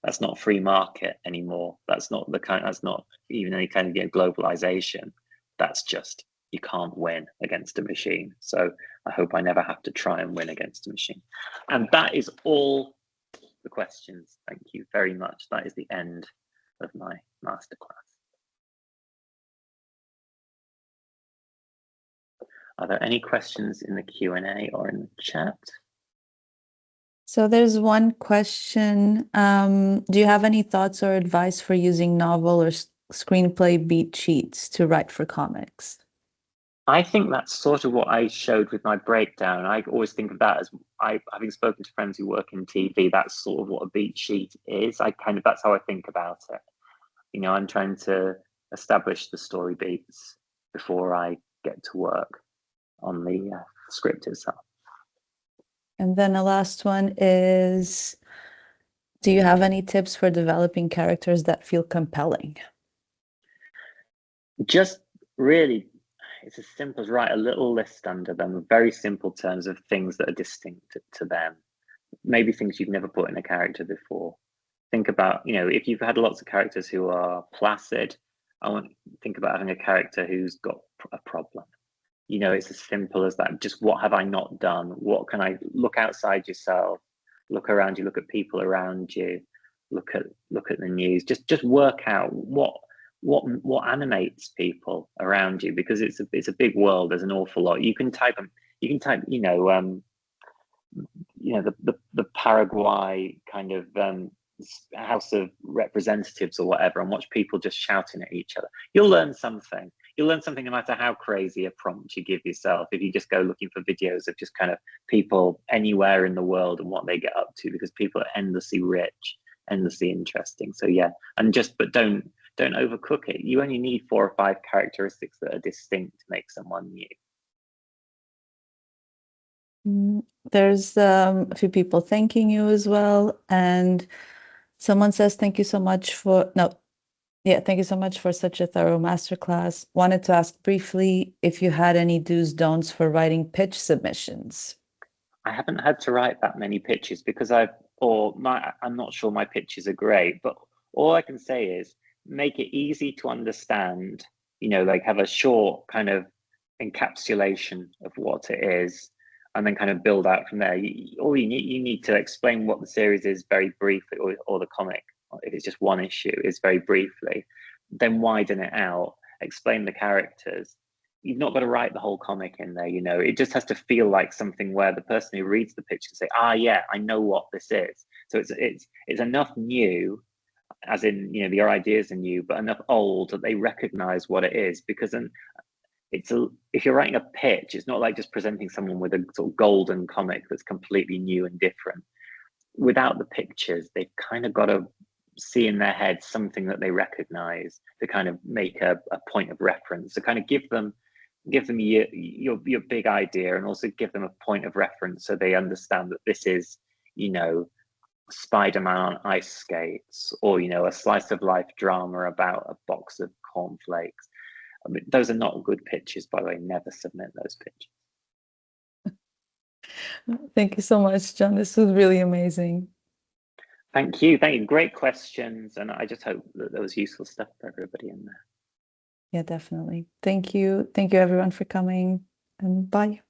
That's not free market anymore. That's not even any kind of globalization. That's just, you can't win against a machine. So I hope I never have to try and win against a machine. And that is all the questions. Thank you very much. That is the end of my masterclass. Are there any questions in the Q&A or in the chat? So there's one question. Do you have any thoughts or advice for using novel or screenplay beat sheets to write for comics? I think that's sort of what I showed with my breakdown. I always think of that as, having spoken to friends who work in TV, that's sort of what a beat sheet is. That's how I think about it. I'm trying to establish the story beats before I get to work on the script itself. And then the last one is, do you have any tips for developing characters that feel compelling? Just really, it's as simple as write a little list under them, very simple terms of things that are distinct to them. Maybe things you've never put in a character before. Think about, if you've had lots of characters who are placid, I want to think about having a character who's got a problem. It's as simple as that. Just, what have I not done? What can I look outside yourself, look around you, look at people around you, look at the news. Just work out what animates people around you, because it's a big world. There's an awful lot. You can type the Paraguay kind of House of Representatives or whatever, and watch people just shouting at each other. You'll learn something. You'll learn something no matter how crazy a prompt you give yourself, if you just go looking for videos of just kind of people anywhere in the world and what they get up to, because people are endlessly rich, endlessly interesting. So yeah, but don't overcook it. You only need 4 or 5 characteristics that are distinct to make someone new. There's a few people thanking you as well, and someone says, thank you so much for such a thorough masterclass. Wanted to ask briefly if you had any do's, don'ts for writing pitch submissions. I haven't had to write that many pitches because I'm not sure my pitches are great, but all I can say is make it easy to understand, like have a short kind of encapsulation of what it is, and then kind of build out from there. You need to explain what the series is very briefly, or the comic, if it's just one issue, is very briefly, then widen it out, explain the characters. You've not got to write the whole comic in there, it just has to feel like something where the person who reads the pitch can say, yeah, I know what this is. So it's enough new, as in, your ideas are new, but enough old that they recognize what it is. Because then if you're writing a pitch, it's not like just presenting someone with a sort of golden comic that's completely new and different. Without the pictures, they've kind of got to see in their head something that they recognize to kind of make a point of reference. So kind of give them your big idea, and also give them a point of reference so they understand that this is, Spider-Man on ice skates, or a slice of life drama about a box of cornflakes. I mean, those are not good pitches, by the way. Never submit those pitches. Thank you so much, John. This was really amazing. Thank you. Great questions, and I just hope that there was useful stuff for everybody in there. Yeah, definitely. Thank you. Thank you, everyone, for coming, and bye.